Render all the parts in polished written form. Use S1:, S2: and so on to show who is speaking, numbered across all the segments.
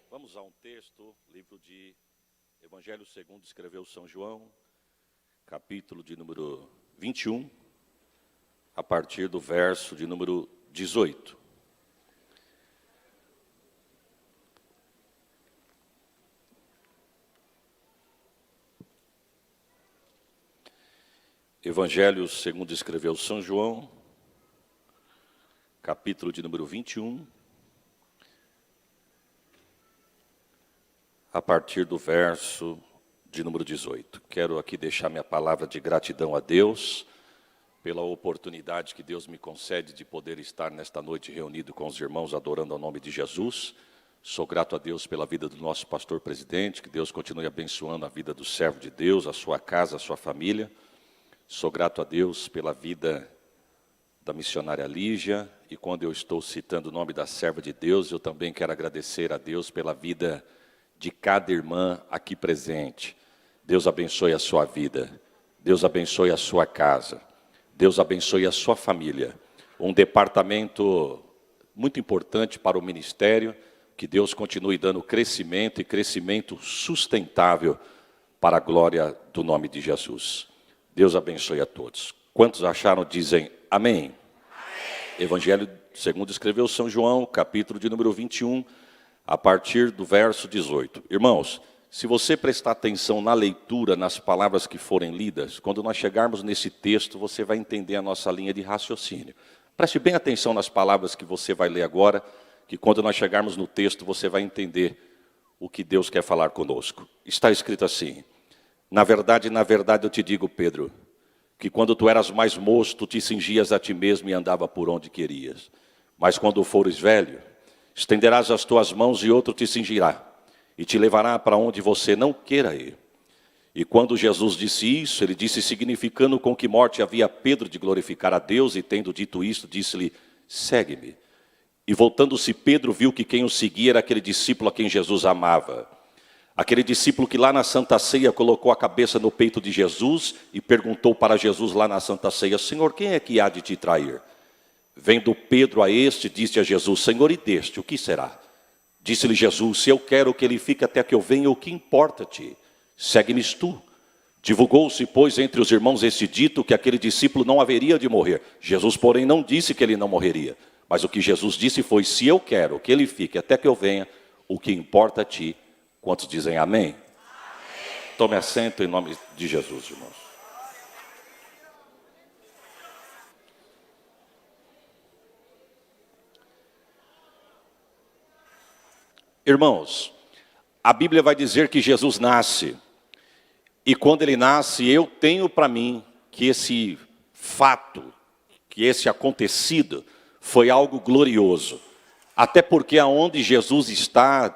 S1: Vamos a um texto, livro de Evangelho segundo escreveu São João, capítulo de número 21, a partir do verso de número 18. Evangelho segundo escreveu São João, capítulo de número 21, a partir do verso de número 18. Quero aqui deixar minha palavra de gratidão a Deus, pela oportunidade que Deus me concede de poder estar nesta noite reunido com os irmãos, adorando ao nome de Jesus. Sou grato a Deus pela vida do nosso pastor presidente, que Deus continue abençoando a vida do servo de Deus, a sua casa, a sua família. Sou grato a Deus pela vida da missionária Lígia, e quando eu estou citando o nome da serva de Deus, eu também quero agradecer a Deus pela vida de cada irmã aqui presente. Deus abençoe a sua vida, Deus abençoe a sua casa, Deus abençoe a sua família. Um departamento muito importante para o ministério, que Deus continue dando crescimento e crescimento sustentável para a glória do nome de Jesus. Deus abençoe a todos. Quantos acharam, dizem amém. Amém. Evangelho segundo escreveu São João, capítulo de número 21, a partir do verso 18. Irmãos, se você prestar atenção na leitura, nas palavras que forem lidas, quando nós chegarmos nesse texto, você vai entender a nossa linha de raciocínio. Preste bem atenção nas palavras que você vai ler agora, que quando nós chegarmos no texto, você vai entender o que Deus quer falar conosco. Está escrito assim: na verdade, eu te digo, Pedro, que quando tu eras mais moço, tu te cingias a ti mesmo e andava por onde querias. Mas quando fores velho, estenderás as tuas mãos e outro te cingirá, e te levará para onde você não queira ir. E quando Jesus disse isso, ele disse significando com que morte havia Pedro de glorificar a Deus, e tendo dito isto, disse-lhe, segue-me. E voltando-se Pedro, viu que quem o seguia era aquele discípulo a quem Jesus amava. Aquele discípulo que lá na Santa Ceia colocou a cabeça no peito de Jesus e perguntou para Jesus lá na Santa Ceia, Senhor, quem é que há de te trair? Vendo Pedro a este, disse a Jesus, Senhor, e deste, o que será? Disse-lhe Jesus, se eu quero que ele fique até que eu venha, o que importa-te? Segue-me tu. Divulgou-se, pois, entre os irmãos esse dito que aquele discípulo não haveria de morrer. Jesus, porém, não disse que ele não morreria. Mas o que Jesus disse foi, se eu quero que ele fique até que eu venha, o que importa a ti? Quantos dizem amém? Amém. Tome assento em nome de Jesus, irmãos. Irmãos, a Bíblia vai dizer que Jesus nasce. E quando ele nasce, eu tenho para mim que esse fato, que esse acontecido, foi algo glorioso. Até porque aonde Jesus está,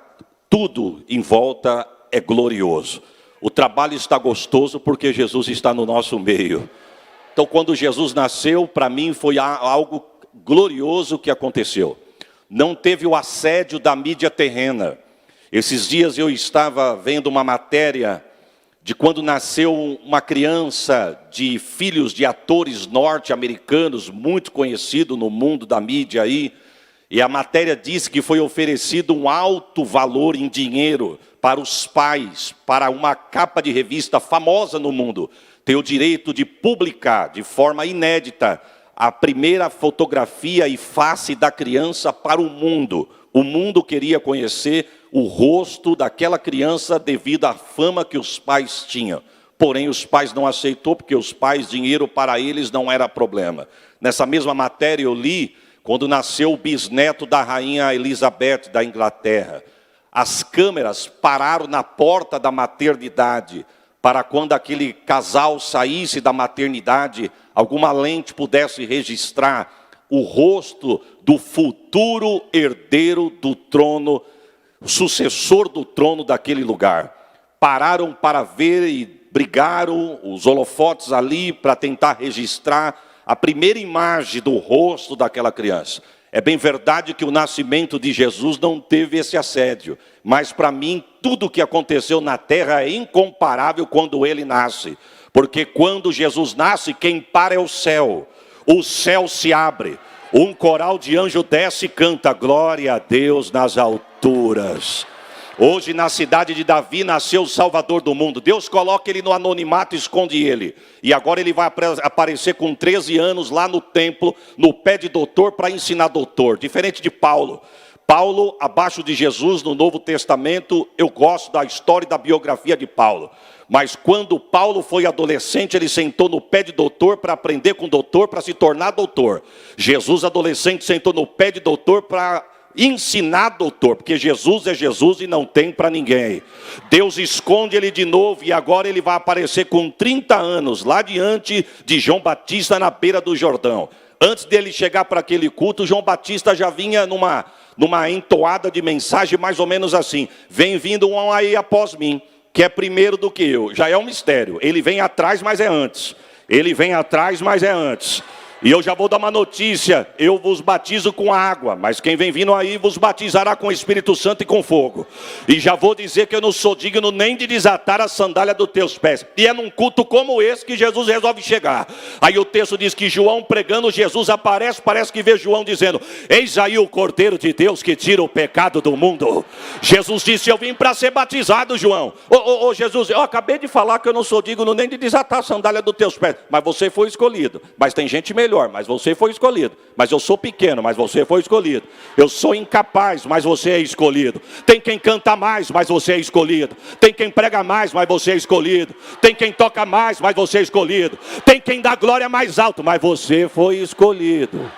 S1: tudo em volta é glorioso. O trabalho está gostoso porque Jesus está no nosso meio. Então, quando Jesus nasceu, para mim foi algo glorioso que aconteceu. Não teve o assédio da mídia terrena. Esses dias eu estava vendo uma matéria de quando nasceu uma criança de filhos de atores norte-americanos, muito conhecido no mundo da mídia aí, e a matéria diz que foi oferecido um alto valor em dinheiro para os pais, para uma capa de revista famosa no mundo, ter o direito de publicar de forma inédita a primeira fotografia e face da criança para o mundo. O mundo queria conhecer o rosto daquela criança devido à fama que os pais tinham. Porém, os pais não aceitou, porque os pais, dinheiro para eles não era problema. Nessa mesma matéria eu li, quando nasceu o bisneto da rainha Elizabeth da Inglaterra. As câmeras pararam na porta da maternidade, para quando aquele casal saísse da maternidade, alguma lente pudesse registrar o rosto do futuro herdeiro do trono, o sucessor do trono daquele lugar. Pararam para ver e brigaram os holofotes ali para tentar registrar a primeira imagem do rosto daquela criança. É bem verdade que o nascimento de Jesus não teve esse assédio, mas para mim tudo o que aconteceu na terra é incomparável quando ele nasce. Porque quando Jesus nasce, quem para é o céu se abre, um coral de anjo desce e canta, glória a Deus nas alturas. Hoje na cidade de Davi nasceu o Salvador do mundo. Deus coloca ele no anonimato e esconde ele. E agora ele vai aparecer com 13 anos lá no templo, no pé de doutor, para ensinar doutor. Diferente de Paulo. Paulo, abaixo de Jesus no Novo Testamento, eu gosto da história e da biografia de Paulo. Mas quando Paulo foi adolescente, ele sentou no pé de doutor para aprender com doutor, para se tornar doutor. Jesus, adolescente, sentou no pé de doutor para ensinar doutor, porque Jesus é Jesus e não tem para ninguém. Deus esconde ele de novo e agora ele vai aparecer com 30 anos, lá diante de João Batista na beira do Jordão. Antes dele chegar para aquele culto, João Batista já vinha numa entoada de mensagem mais ou menos assim: vem vindo um aí após mim, que é primeiro do que eu. Já é um mistério. Ele vem atrás, mas é antes. Ele vem atrás, mas é antes. E eu já vou dar uma notícia: eu vos batizo com água, mas quem vem vindo aí vos batizará com o Espírito Santo e com fogo. E já vou dizer que eu não sou digno nem de desatar a sandália dos teus pés. E é num culto como esse que Jesus resolve chegar. Aí o texto diz que João pregando, Jesus aparece, parece que vê João dizendo: eis aí o Cordeiro de Deus que tira o pecado do mundo. Jesus disse: eu vim para ser batizado, João. Ô Jesus, eu acabei de falar que eu não sou digno nem de desatar a sandália dos teus pés. Mas você foi escolhido. Mas tem gente melhor, mas você foi escolhido. Mas eu sou pequeno, mas você foi escolhido. Eu sou incapaz, mas você é escolhido. Tem quem canta mais, mas você é escolhido. Tem quem prega mais, mas você é escolhido. Tem quem toca mais, mas você é escolhido. Tem quem dá glória mais alto, mas você foi escolhido.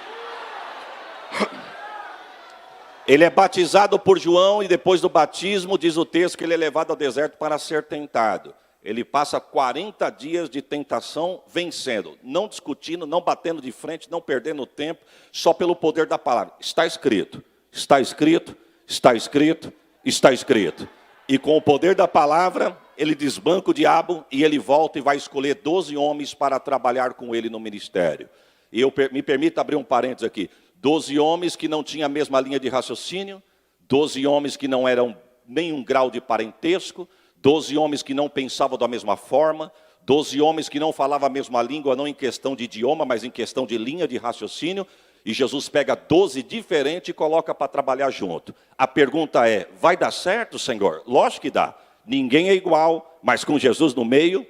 S1: Ele é batizado por João e depois do batismo, diz o texto, que ele é levado ao deserto para ser tentado. Ele passa 40 dias de tentação vencendo, não discutindo, não batendo de frente, não perdendo tempo, só pelo poder da palavra. Está escrito, está escrito, está escrito, está escrito. E com o poder da palavra, ele desbanca o diabo e ele volta e vai escolher 12 homens para trabalhar com ele no ministério. E me permita abrir um parênteses aqui. 12 homens que não tinham a mesma linha de raciocínio, 12 homens que não eram nenhum grau de parentesco, 12 homens que não pensavam da mesma forma, 12 homens que não falavam a mesma língua, não em questão de idioma, mas em questão de linha de raciocínio. E Jesus pega 12 diferentes e coloca para trabalhar junto. A pergunta é: vai dar certo, Senhor? Lógico que dá. Ninguém é igual, mas com Jesus no meio...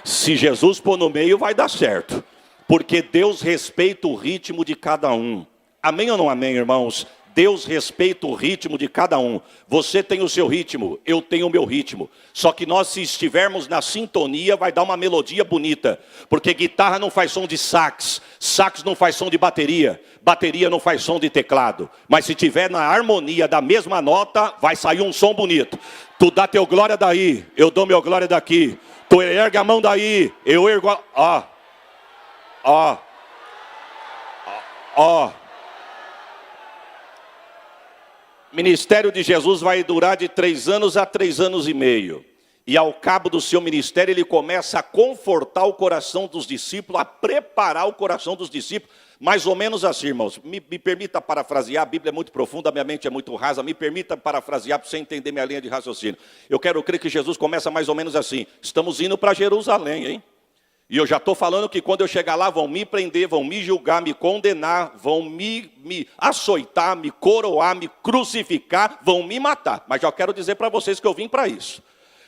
S1: Se Jesus pôr no meio, vai dar certo. Porque Deus respeita o ritmo de cada um. Amém ou não amém, irmãos? Deus respeita o ritmo de cada um. Você tem o seu ritmo, eu tenho o meu ritmo. Só que nós, se estivermos na sintonia, vai dar uma melodia bonita. Porque guitarra não faz som de sax, sax não faz som de bateria, bateria não faz som de teclado. Mas se tiver na harmonia da mesma nota, vai sair um som bonito. Tu dá teu glória daí, eu dou meu glória daqui. Tu ergue a mão daí, eu ergo a... Ministério de Jesus vai durar de 3 anos a 3 anos e meio. E ao cabo do seu ministério, ele começa a confortar o coração dos discípulos, a preparar o coração dos discípulos. Mais ou menos assim, irmãos. Me permita parafrasear, a Bíblia é muito profunda, minha mente é muito rasa. Me permita parafrasear para você entender minha linha de raciocínio. Eu quero crer que Jesus começa mais ou menos assim: estamos indo para Jerusalém, hein? E eu já estou falando que quando eu chegar lá, vão me prender, vão me julgar, me condenar, vão me açoitar, me coroar, me crucificar, vão me matar. Mas já quero dizer para vocês que eu vim para isso.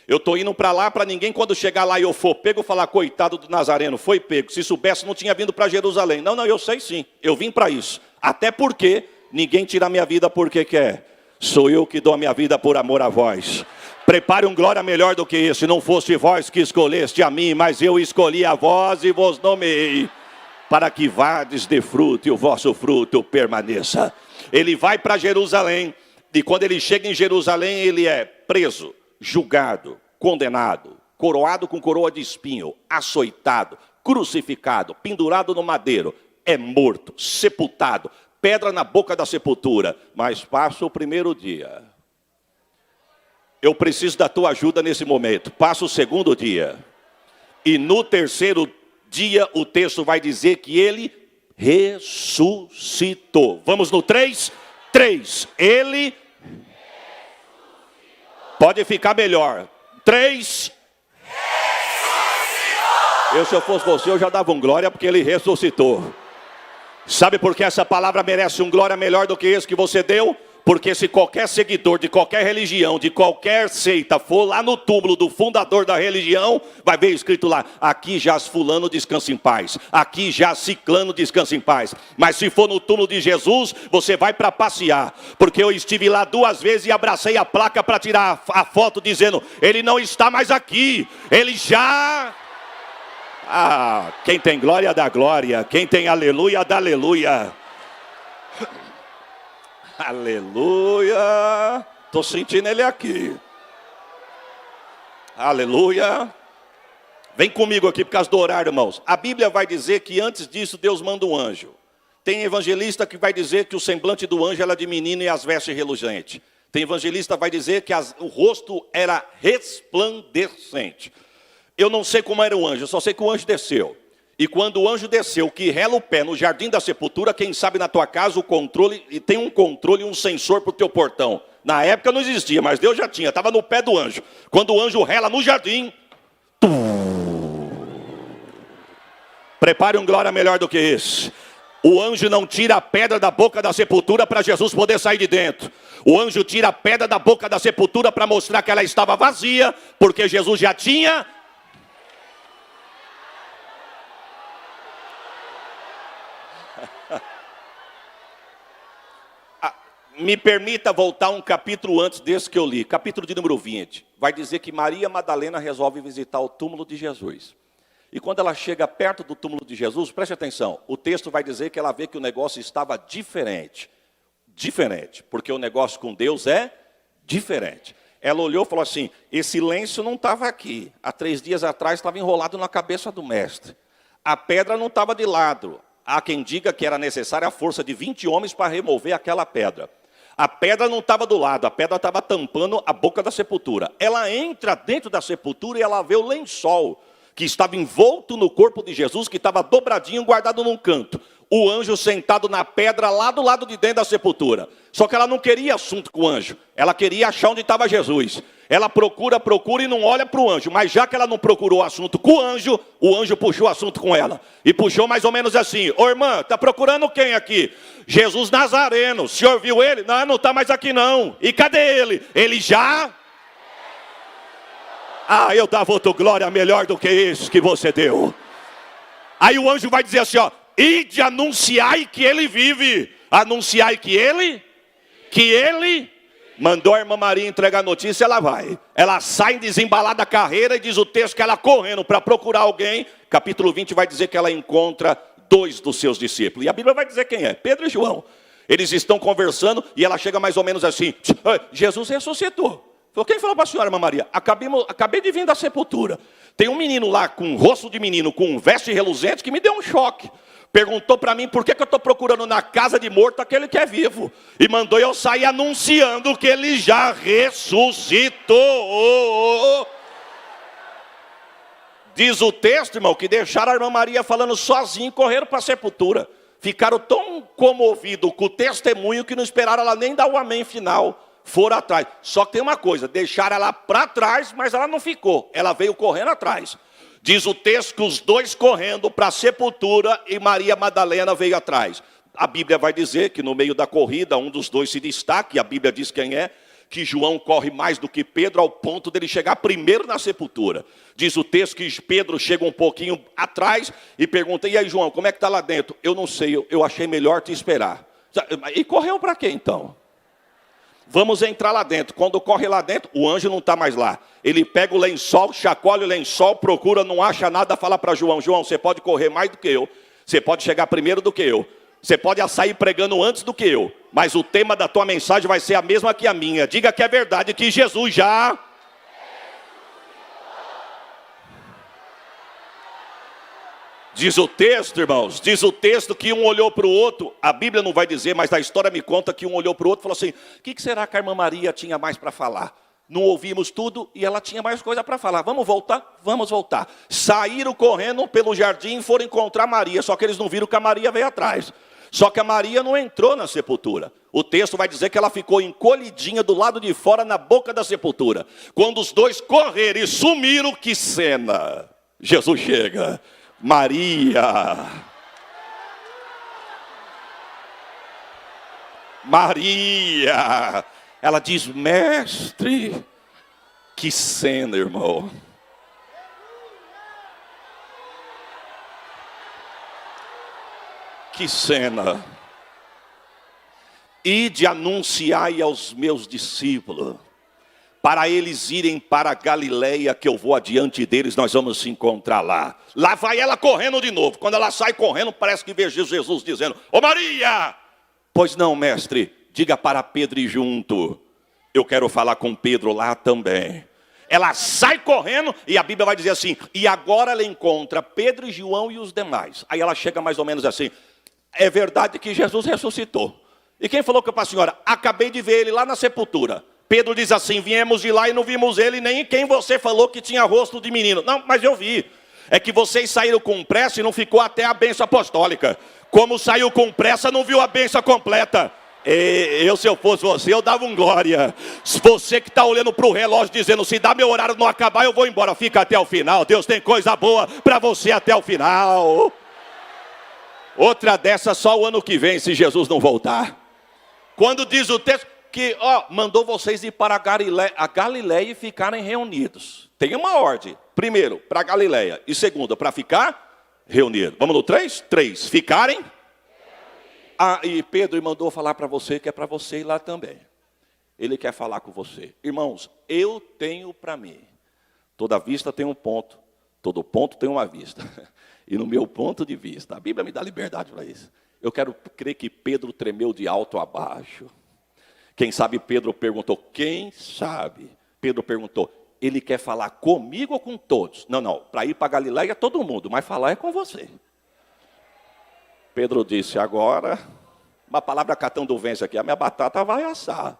S1: Eu estou indo para lá para ninguém, quando chegar lá e eu for pego, falar: coitado do Nazareno, foi pego. Se soubesse, não tinha vindo para Jerusalém. Não, eu sei sim, eu vim para isso. Até porque ninguém tira a minha vida porque quer. Sou eu que dou a minha vida por amor a vós. Prepare um glória melhor do que esse. Não fosse vós que escolheste a mim, mas eu escolhi a vós e vos nomeei, para que vades de fruto e o vosso fruto permaneça. Ele vai para Jerusalém, e quando ele chega em Jerusalém, ele é preso, julgado, condenado, coroado com coroa de espinho, açoitado, crucificado, pendurado no madeiro, é morto, sepultado, pedra na boca da sepultura. Mas passa o primeiro dia. Eu preciso da tua ajuda nesse momento. Passa o segundo dia. E no terceiro dia, o texto vai dizer que ele ressuscitou. Vamos no 3? 3. Ele ressuscitou. Pode ficar melhor. 3. Ressuscitou. Se eu fosse você, eu já dava um glória, porque ele ressuscitou. Sabe por que essa palavra merece um glória melhor do que esse que você deu? Porque se qualquer seguidor de qualquer religião, de qualquer seita, for lá no túmulo do fundador da religião, vai ver escrito lá: aqui jaz fulano, descansa em paz. Aqui jaz ciclano, descansa em paz. Mas se for no túmulo de Jesus, você vai para passear. Porque eu estive lá 2 vezes e abracei a placa para tirar a foto dizendo: ele não está mais aqui, ele já... quem tem glória dá glória, quem tem aleluia dá aleluia. Aleluia. Estou sentindo ele aqui. Aleluia. Vem comigo aqui por causa do horário, irmãos. A Bíblia vai dizer que antes disso Deus manda um anjo. Tem evangelista que vai dizer que o semblante do anjo era de menino e as vestes reluzentes. Tem evangelista que vai dizer que o rosto era resplandecente. Eu não sei como era o anjo, eu só sei que o anjo desceu. E quando o anjo desceu, que rela o pé no jardim da sepultura, quem sabe na tua casa o controle, e tem um controle e um sensor para o teu portão. Na época não existia, mas Deus já tinha, estava no pé do anjo. Quando o anjo rela no jardim, prepare um glória melhor do que esse. O anjo não tira a pedra da boca da sepultura para Jesus poder sair de dentro. O anjo tira a pedra da boca da sepultura para mostrar que ela estava vazia, porque Jesus já tinha... Me permita voltar um capítulo antes desse que eu li, capítulo de número 20. Vai dizer que Maria Madalena resolve visitar o túmulo de Jesus. E quando ela chega perto do túmulo de Jesus, preste atenção, o texto vai dizer que ela vê que o negócio estava diferente. Diferente, porque o negócio com Deus é diferente. Ela olhou e falou assim: esse lenço não estava aqui. Há 3 dias atrás estava enrolado na cabeça do mestre. A pedra não estava de lado. Há quem diga que era necessária a força de 20 homens para remover aquela pedra. A pedra não estava do lado, a pedra estava tampando a boca da sepultura. Ela entra dentro da sepultura e ela vê o lençol que estava envolto no corpo de Jesus, que estava dobradinho, guardado num canto. O anjo sentado na pedra lá do lado de dentro da sepultura. Só que ela não queria assunto com o anjo, ela queria achar onde estava Jesus. Ela procura e não olha para o anjo. Mas já que ela não procurou assunto com o anjo puxou assunto com ela. E puxou mais ou menos assim: ô irmã, está procurando quem aqui? Jesus Nazareno, o senhor viu ele? Não, não está mais aqui não. E cadê ele? Ele já... eu dava outra glória melhor do que esse que você deu. Aí o anjo vai dizer assim, ó: ide anunciai que ele vive. Anunciai que ele... Mandou a irmã Maria entregar a notícia, ela vai. Ela sai desembalada da carreira e diz o texto que ela correndo para procurar alguém. Capítulo 20 vai dizer que ela encontra 2 dos seus discípulos. E a Bíblia vai dizer quem é: Pedro e João. Eles estão conversando e ela chega mais ou menos assim: Jesus ressuscitou. Falou: quem falou para a senhora, irmã Maria? Acabei de vir da sepultura. Tem um menino lá com rosto de menino, com veste reluzente, que me deu um choque. Perguntou para mim por que eu estou procurando na casa de morto aquele que é vivo. E mandou eu sair anunciando que ele já ressuscitou. Diz o texto, irmão, que deixaram a irmã Maria falando sozinha e correram para a sepultura. Ficaram tão comovidos com o testemunho que não esperaram ela nem dar o amém final. Foram atrás. Só que tem uma coisa: deixaram ela para trás, mas ela não ficou. Ela veio correndo atrás. Diz o texto que os 2 correndo para a sepultura e Maria Madalena veio atrás. A Bíblia vai dizer que no meio da corrida um dos 2 se destaca, e a Bíblia diz quem é, que João corre mais do que Pedro ao ponto dele chegar primeiro na sepultura. Diz o texto que Pedro chega um pouquinho atrás e pergunta: e aí, João, como é que está lá dentro? Eu não sei, eu achei melhor te esperar. E correu para quê então? Vamos entrar lá dentro. Quando corre lá dentro, o anjo não está mais lá. Ele pega o lençol, chacoalha o lençol, procura, não acha nada, fala para João: João, você pode correr mais do que eu. Você pode chegar primeiro do que eu. Você pode sair pregando antes do que eu. Mas o tema da tua mensagem vai ser a mesma que a minha. Diga que é verdade, que Jesus já... Diz o texto, irmãos, diz o texto que um olhou para o outro. A Bíblia não vai dizer, mas a história me conta que um olhou para o outro e falou assim: o que será que a irmã Maria tinha mais para falar? Não ouvimos tudo e ela tinha mais coisa para falar. Vamos voltar? Vamos voltar. Saíram correndo pelo jardim e foram encontrar Maria. Só que eles não viram que a Maria veio atrás. Só que a Maria não entrou na sepultura. O texto vai dizer que ela ficou encolhidinha do lado de fora, na boca da sepultura. Quando os 2 correram e sumiram, que cena! Jesus chega. Maria. Maria. Ela diz: mestre. Que cena, irmão. Que cena. Ide anunciai aos meus discípulos, para eles irem para a Galileia, que eu vou adiante deles, nós vamos se encontrar lá. Lá vai ela correndo de novo. Quando ela sai correndo, parece que vê Jesus dizendo: ô Maria! Pois não, mestre, diga para Pedro ir junto. Eu quero falar com Pedro lá também. Ela sai correndo e a Bíblia vai dizer assim: e agora ela encontra Pedro e João e os demais. Aí ela chega mais ou menos assim: é verdade que Jesus ressuscitou. E quem falou que para a senhora? Acabei de ver ele lá na sepultura. Pedro diz assim: viemos de lá e não vimos ele, nem quem você falou que tinha rosto de menino. Não, mas eu vi. É que vocês saíram com pressa e não ficou até a bênção apostólica. Como saiu com pressa, não viu a bênção completa. Se eu fosse você, eu dava um glória. Você que está olhando para o relógio dizendo: se dá meu horário não acabar, eu vou embora. Fica até o final. Deus tem coisa boa para você até o final. Outra dessa só o ano que vem, se Jesus não voltar. Quando diz o texto que mandou vocês ir para a Galileia e ficarem reunidos. Tem uma ordem. Primeiro, para a Galileia. E segundo, para ficar reunido. Vamos no 3? 3. Ficarem. E Pedro mandou falar para você que é para você ir lá também. Ele quer falar com você. Irmãos, eu tenho para mim. Toda vista tem um ponto. Todo ponto tem uma vista. E no meu ponto de vista, a Bíblia me dá liberdade para isso. Eu quero crer que Pedro tremeu de alto a baixo. Quem sabe Pedro perguntou: quem sabe? Pedro perguntou: ele quer falar comigo ou com todos? Não, para ir para Galileia é todo mundo, mas falar é com você. Pedro disse: agora, uma palavra catando vence aqui, a minha batata vai assar.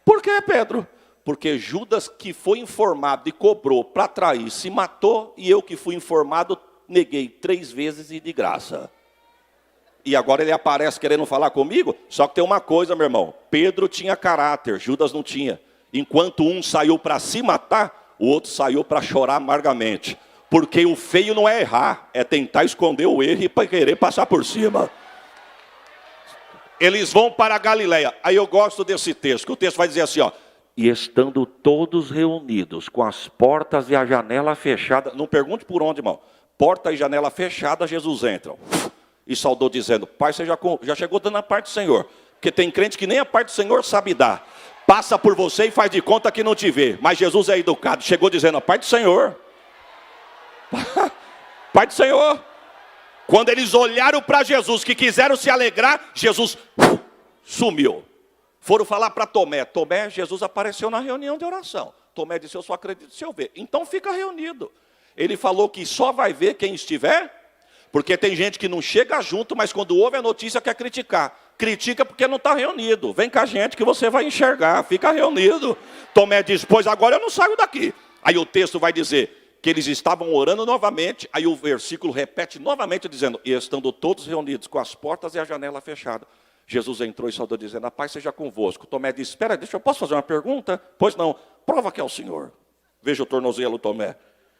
S1: Por que, Pedro? Porque Judas, que foi informado e cobrou para trair, se matou, e eu que fui informado, neguei 3 vezes e de graça. E agora ele aparece querendo falar comigo? Só que tem uma coisa, meu irmão: Pedro tinha caráter, Judas não tinha. Enquanto um saiu para se matar, o outro saiu para chorar amargamente. Porque o feio não é errar, é tentar esconder o erro e para querer passar por cima. Eles vão para a Galileia. Aí eu gosto desse texto, que o texto vai dizer assim, e estando todos reunidos, com as portas e a janela fechada. Não pergunte por onde, irmão. Porta e janela fechada, Jesus entra. E saudou dizendo: Pai, você já chegou dando a parte do Senhor. Porque tem crente que nem a parte do Senhor sabe dar. Passa por você e faz de conta que não te vê. Mas Jesus é educado, chegou dizendo: a parte do Senhor. Pai do Senhor. Quando eles olharam para Jesus, que quiseram se alegrar, Jesus sumiu. Foram falar para Tomé. Tomé, Jesus apareceu na reunião de oração. Tomé disse: eu só acredito se eu ver. Então fica reunido. Ele falou que só vai ver quem estiver. Porque tem gente que não chega junto, mas quando ouve a notícia quer criticar. Critica porque não está reunido. Vem com a gente que você vai enxergar. Fica reunido. Tomé diz: pois agora eu não saio daqui. Aí o texto vai dizer que eles estavam orando novamente. Aí o versículo repete novamente dizendo: e estando todos reunidos com as portas e a janela fechada, Jesus entrou e saudou dizendo: a paz seja convosco. Tomé disse: espera, eu posso fazer uma pergunta? Pois não, prova que é o Senhor. Veja o tornozelo, Tomé.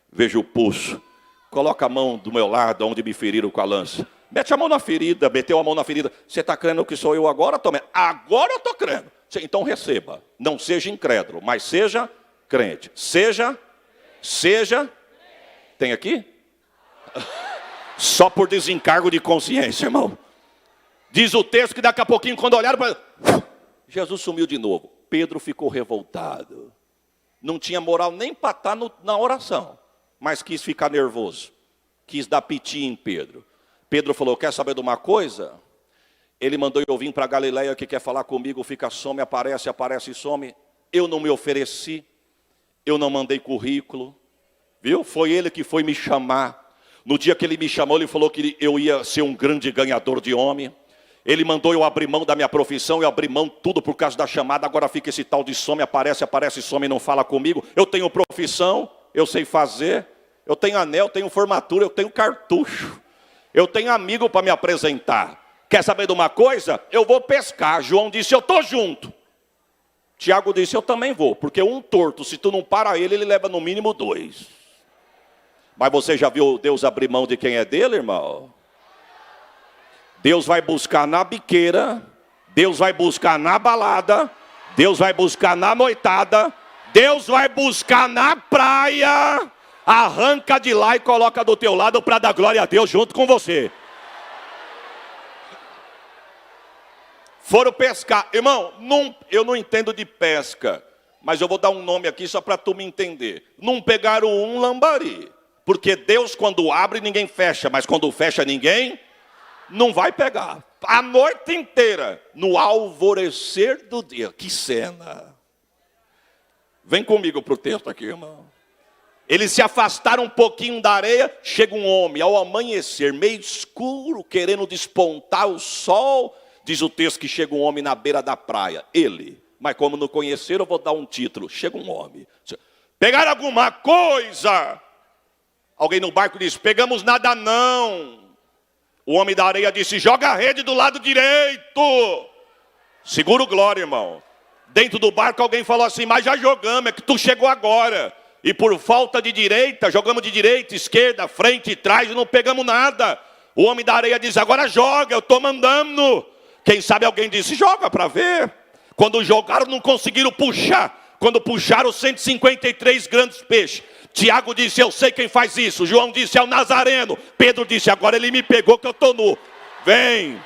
S1: Veja o pulso. Coloca a mão do meu lado, onde me feriram com a lança. Mete a mão na ferida, meteu a mão na ferida. Você está crendo que sou eu agora, Tomé? Agora eu estou crendo. Então receba. Não seja incrédulo, mas seja crente. Seja. Tem aqui? Só por desencargo de consciência, irmão. Diz o texto que daqui a pouquinho, quando olharam para... Jesus sumiu de novo. Pedro ficou revoltado. Não tinha moral nem para estar na oração. Mas quis ficar nervoso. Quis dar piti em Pedro. Pedro falou: quer saber de uma coisa? Ele mandou eu vir para a Galileia, que quer falar comigo, fica, some, aparece e some. Eu não me ofereci. Eu não mandei currículo. Viu? Foi ele que foi me chamar. No dia que ele me chamou, ele falou que eu ia ser um grande ganhador de homem. Ele mandou eu abrir mão da minha profissão, eu abri mão tudo por causa da chamada. Agora fica esse tal de some, aparece, some e não fala comigo. Eu tenho profissão, eu sei fazer. Eu tenho anel, eu tenho formatura, eu tenho cartucho. Eu tenho amigo para me apresentar. Quer saber de uma coisa? Eu vou pescar. João disse: eu estou junto. Tiago disse: eu também vou. Porque um torto, se tu não para ele, ele leva no mínimo 2. Mas você já viu Deus abrir mão de quem é dele, irmão? Deus vai buscar na biqueira Deus vai buscar na balada, Deus vai buscar na noitada, Deus vai buscar na praia, arranca de lá e coloca do teu lado para dar glória a Deus junto com você. Foram pescar. Irmão, eu não entendo de pesca, mas eu vou dar um nome aqui só para tu me entender. Não pegaram um lambari, porque Deus quando abre ninguém fecha, mas quando fecha ninguém não vai pegar. A noite inteira, no alvorecer do dia. Que cena. Vem comigo para o texto aqui, irmão. Eles se afastaram um pouquinho da areia, chega um homem ao amanhecer, meio escuro, querendo despontar o sol. Diz o texto que chega um homem na beira da praia. Ele, mas como não conheceram, eu vou dar um título. Chega um homem. Pegaram alguma coisa? Alguém no barco diz, pegamos nada não. O homem da areia disse, joga a rede do lado direito. Segura o glória, irmão. Dentro do barco alguém falou assim, mas já jogamos, é que tu chegou agora. E por falta de direita, jogamos de direita, esquerda, frente e trás e não pegamos nada. O homem da areia diz, agora joga, eu estou mandando. Quem sabe alguém disse, joga para ver. Quando jogaram não conseguiram puxar. Quando puxaram 153 grandes peixes. Tiago disse, eu sei quem faz isso. João disse, é o Nazareno. Pedro disse, agora ele me pegou que eu estou nu. Vem.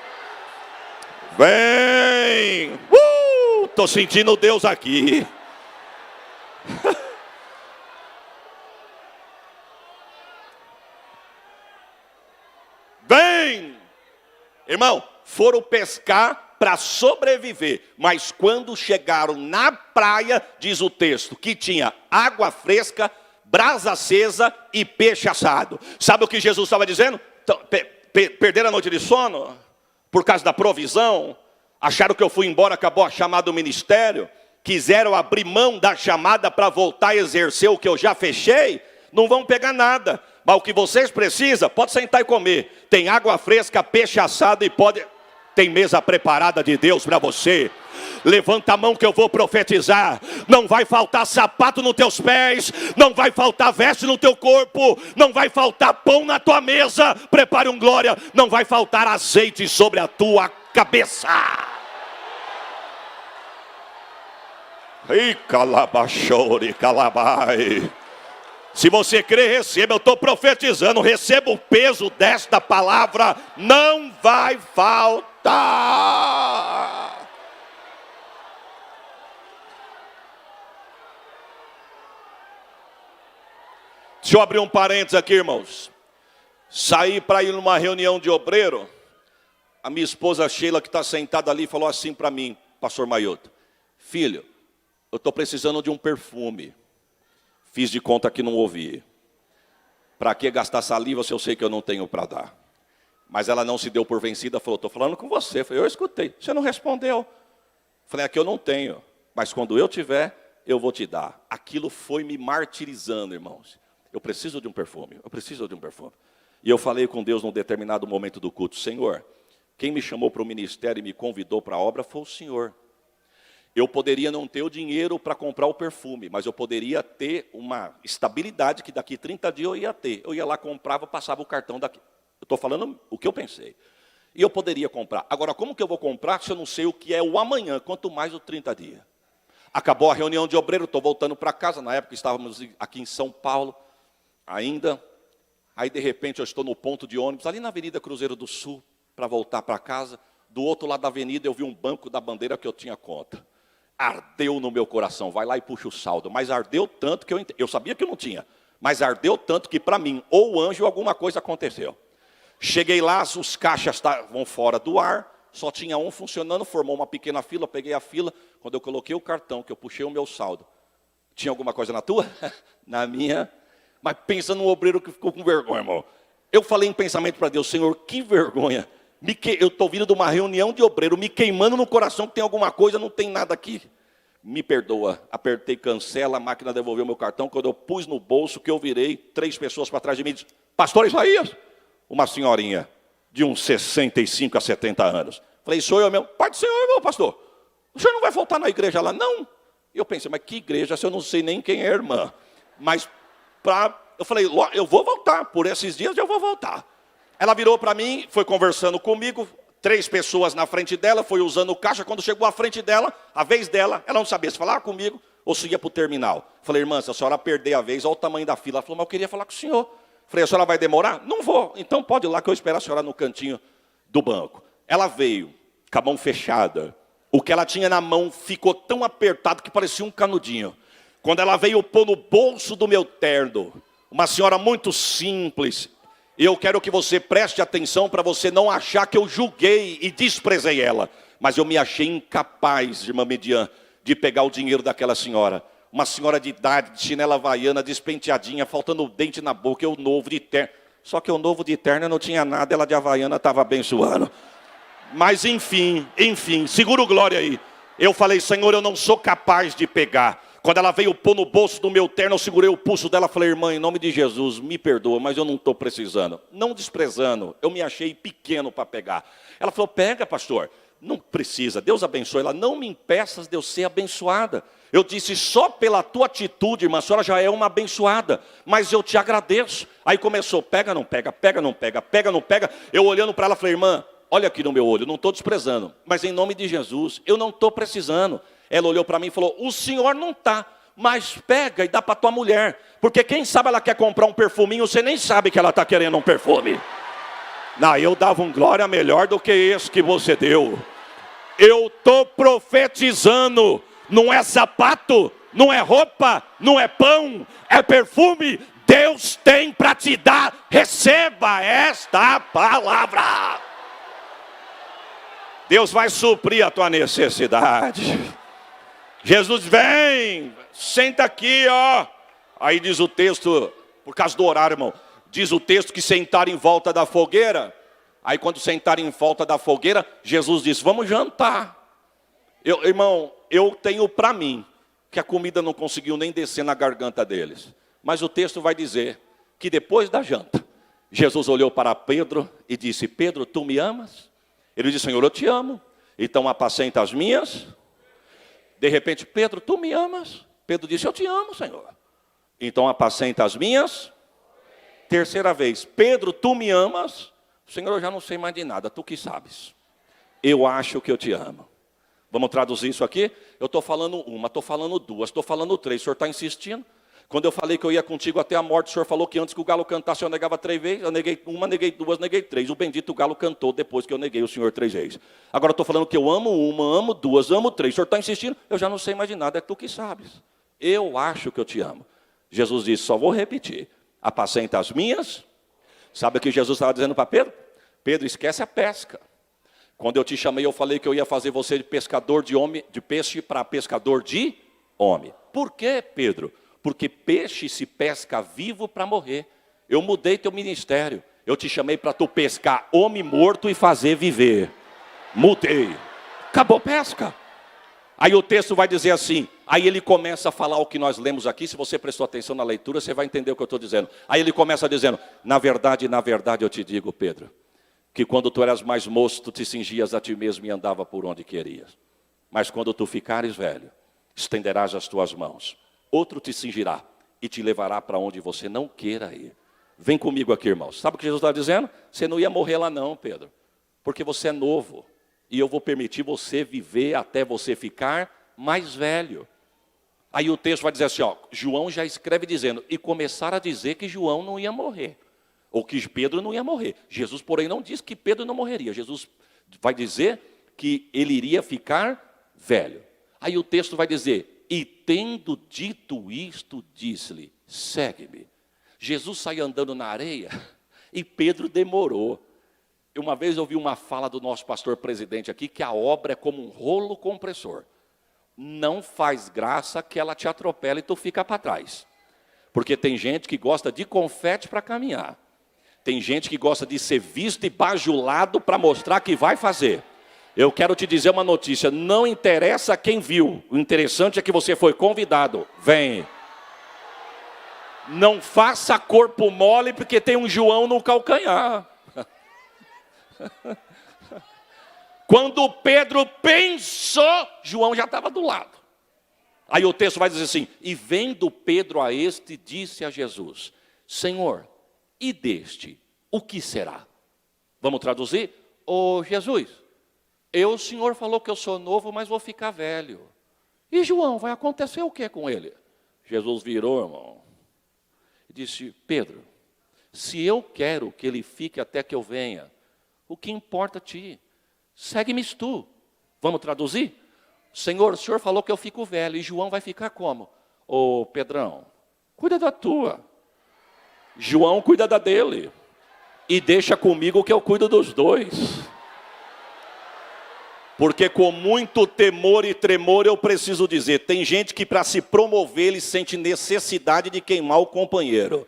S1: Vem. Estou sentindo Deus aqui. Vem. Irmão, foram pescar para sobreviver. Mas quando chegaram na praia, diz o texto, que tinha água fresca, brasa acesa e peixe assado. Sabe o que Jesus estava dizendo? Perderam a noite de sono? Por causa da provisão? Acharam que eu fui embora, acabou a chamada do ministério? Quiseram abrir mão da chamada para voltar a exercer o que eu já fechei? Não vão pegar nada. Mas o que vocês precisam, pode sentar e comer. Tem água fresca, peixe assado e pode... Tem mesa preparada de Deus para você. Levanta a mão que eu vou profetizar. Não vai faltar sapato nos teus pés. Não vai faltar veste no teu corpo. Não vai faltar pão na tua mesa. Prepare um glória. Não vai faltar azeite sobre a tua cabeça. Ei, calabachore, calabai. Se você crê, receba. Eu estou profetizando. Receba o peso desta palavra. Não vai faltar. Deixa eu abrir um parênteses aqui, irmãos. Saí para ir numa reunião de obreiro. A minha esposa Sheila, que está sentada ali, falou assim para mim, pastor Maioto. Filho, eu estou precisando de um perfume. Fiz de conta que não ouvi. Para que gastar saliva se eu sei que eu não tenho para dar? Mas ela não se deu por vencida, falou, estou falando com você. Falei, eu escutei, você não respondeu. Falei, aqui eu não tenho, mas quando eu tiver, eu vou te dar. Aquilo foi me martirizando, irmãos. Eu preciso de um perfume, eu preciso de um perfume. E eu falei com Deus num determinado momento do culto, Senhor, quem me chamou para o ministério e me convidou para a obra foi o Senhor. Eu poderia não ter o dinheiro para comprar o perfume, mas eu poderia ter uma estabilidade que daqui 30 dias eu ia ter. Eu ia lá, comprava, passava o cartão daqui. Eu estou falando o que eu pensei. E eu poderia comprar. Agora, como que eu vou comprar se eu não sei o que é o amanhã, quanto mais o 30 dias? Acabou a reunião de obreiro, estou voltando para casa. Na época estávamos aqui em São Paulo ainda. Aí, de repente, eu estou no ponto de ônibus, ali na Avenida Cruzeiro do Sul, para voltar para casa. Do outro lado da avenida, eu vi um banco da bandeira que eu tinha conta. Ardeu no meu coração, vai lá e puxa o saldo. Mas ardeu tanto que eu sabia que eu não tinha. Mas ardeu tanto que para mim, ou o anjo ou alguma coisa aconteceu. Cheguei lá, os caixas estavam fora do ar, só tinha um funcionando, formou uma pequena fila, peguei a fila. Quando eu coloquei o cartão, que eu puxei o meu saldo, tinha alguma coisa na tua? Na minha. Mas pensa no obreiro que ficou com vergonha, irmão. Eu falei em pensamento para Deus, Senhor, que vergonha. Eu estou vindo de uma reunião de obreiro, me queimando no coração que tem alguma coisa, não tem nada aqui. Me perdoa. Apertei cancela, a máquina devolveu meu cartão. Quando eu pus no bolso, que eu virei, 3 pessoas para trás de mim, pastor Isaías, uma senhorinha de uns 65 a 70 anos. Falei, sou eu mesmo. Pai do Senhor, meu pastor, o senhor não vai voltar na igreja lá? Não. Eu pensei, mas que igreja, se eu não sei nem quem é a irmã. Mas eu falei, eu vou voltar, por esses dias eu vou voltar. Ela virou para mim, foi conversando comigo, 3 pessoas na frente dela, foi usando o caixa. Quando chegou à frente dela, a vez dela, ela não sabia se falava comigo ou se ia para o terminal. Falei, irmã, se a senhora perder a vez, olha o tamanho da fila. Ela falou, mas eu queria falar com o senhor. Falei, a senhora vai demorar? Não vou. Então pode ir lá que eu espero a senhora no cantinho do banco. Ela veio com a mão fechada. O que ela tinha na mão ficou tão apertado que parecia um canudinho. Quando ela veio pôr no bolso do meu terno, uma senhora muito simples. Eu quero que você preste atenção para você não achar que eu julguei e desprezei ela. Mas eu me achei incapaz, irmã Median, de pegar o dinheiro daquela senhora. Uma senhora de idade, de chinela havaiana, despenteadinha, faltando dente na boca, eu novo de terno. Só que o novo de terno não tinha nada, ela de havaiana estava abençoando. Mas enfim, segura o glória aí. Eu falei, Senhor, eu não sou capaz de pegar. Quando ela veio pôr no bolso do meu terno, eu segurei o pulso dela, falei, irmã, em nome de Jesus, me perdoa, mas eu não estou precisando. Não desprezando, eu me achei pequeno para pegar. Ela falou, pega, pastor. Não precisa, Deus abençoe. Ela, não me impeças de eu ser abençoada. Eu disse, só pela tua atitude, irmã, a senhora já é uma abençoada, mas eu te agradeço. Aí começou, pega, não pega, pega, não pega, pega, não pega. Eu olhando para ela, falei, irmã, olha aqui no meu olho, não estou desprezando, mas em nome de Jesus, eu não estou precisando. Ela olhou para mim e falou, o senhor não está, mas pega e dá para tua mulher. Porque quem sabe ela quer comprar um perfuminho, você nem sabe que ela está querendo um perfume. Não, eu dava um glória melhor do que esse que você deu. Eu estou profetizando, não é sapato, não é roupa, não é pão, é perfume. Deus tem para te dar, receba esta palavra. Deus vai suprir a tua necessidade. Jesus vem, senta aqui, ó. Aí diz o texto, por causa do horário, irmão, diz o texto que sentaram em volta da fogueira. Aí quando sentaram em volta da fogueira, Jesus disse, vamos jantar. Irmão, eu tenho para mim que a comida não conseguiu nem descer na garganta deles. Mas o texto vai dizer que depois da janta, Jesus olhou para Pedro e disse, Pedro, tu me amas? Ele disse, Senhor, eu te amo. Então apacenta as minhas. De repente, Pedro, tu me amas? Pedro disse, eu te amo, Senhor. Então apacenta as minhas. Terceira vez, Pedro, tu me amas? Senhor, eu já não sei mais de nada, tu que sabes. Eu acho que eu te amo. Vamos traduzir isso aqui? Eu estou falando uma, estou falando duas, estou falando 3. O senhor está insistindo? Quando eu falei que eu ia contigo até a morte, o senhor falou que antes que o galo cantasse eu negava 3 vezes. Eu neguei uma, neguei 2, neguei 3. O bendito galo cantou depois que eu neguei o senhor 3 vezes. Agora eu estou falando que eu amo uma, amo 2, amo 3. O senhor está insistindo? Eu já não sei mais de nada, é tu que sabes. Eu acho que eu te amo. Jesus disse, só vou repetir. Apacenta as minhas. Sabe o que Jesus estava dizendo para Pedro? Pedro, esquece a pesca. Quando eu te chamei, eu falei que eu ia fazer você de pescador de homem, de peixe para pescador de homem. Por quê, Pedro? Porque peixe se pesca vivo para morrer. Eu mudei teu ministério. Eu te chamei para tu pescar homem morto e fazer viver. Mudei. Acabou a pesca. Aí o texto vai dizer assim, aí ele começa a falar o que nós lemos aqui. Se você prestou atenção na leitura, você vai entender o que eu estou dizendo. Aí ele começa dizendo, na verdade eu te digo, Pedro, que quando tu eras mais moço, tu te cingias a ti mesmo e andava por onde querias. Mas quando tu ficares velho, estenderás as tuas mãos. Outro te cingirá e te levará para onde você não queira ir. Vem comigo aqui, irmãos. Sabe o que Jesus está dizendo? Você não ia morrer lá não, Pedro. Porque você é novo. E eu vou permitir você viver até você ficar mais velho. Aí o texto vai dizer assim, ó, João já escreve dizendo, e começaram a dizer que João não ia morrer. Ou que Pedro não ia morrer. Jesus, porém, não diz que Pedro não morreria. Jesus vai dizer que ele iria ficar velho. Aí o texto vai dizer, e tendo dito isto, disse-lhe, segue-me. Jesus saiu andando na areia e Pedro demorou. Uma vez eu ouvi uma fala do nosso pastor presidente aqui, que a obra é como um rolo compressor. Não faz graça que ela te atropela e tu fica para trás. Porque tem gente que gosta de confete para caminhar. Tem gente que gosta de ser visto e bajulado para mostrar que vai fazer. Eu quero te dizer uma notícia, não interessa quem viu, o interessante é que você foi convidado, vem. Não faça corpo mole porque tem um João no calcanhar. Quando Pedro pensou, João já estava do lado. Aí o texto vai dizer assim, e vendo Pedro a este, disse a Jesus, Senhor, e deste, o que será? Vamos traduzir? ô Jesus, o Senhor falou que eu sou novo, mas vou ficar velho. E João, vai acontecer o que com ele? Jesus virou, irmão, e disse, Pedro, se eu quero que ele fique até que eu venha, o que importa a ti? Segue-me tu. Vamos traduzir? Senhor, o Senhor falou que eu fico velho, e João vai ficar como? Ô Pedrão, cuida da tua. João cuida da dele. E deixa comigo que eu cuido dos dois. Porque com muito temor e tremor eu preciso dizer, tem gente que para se promover ele sente necessidade de queimar o companheiro.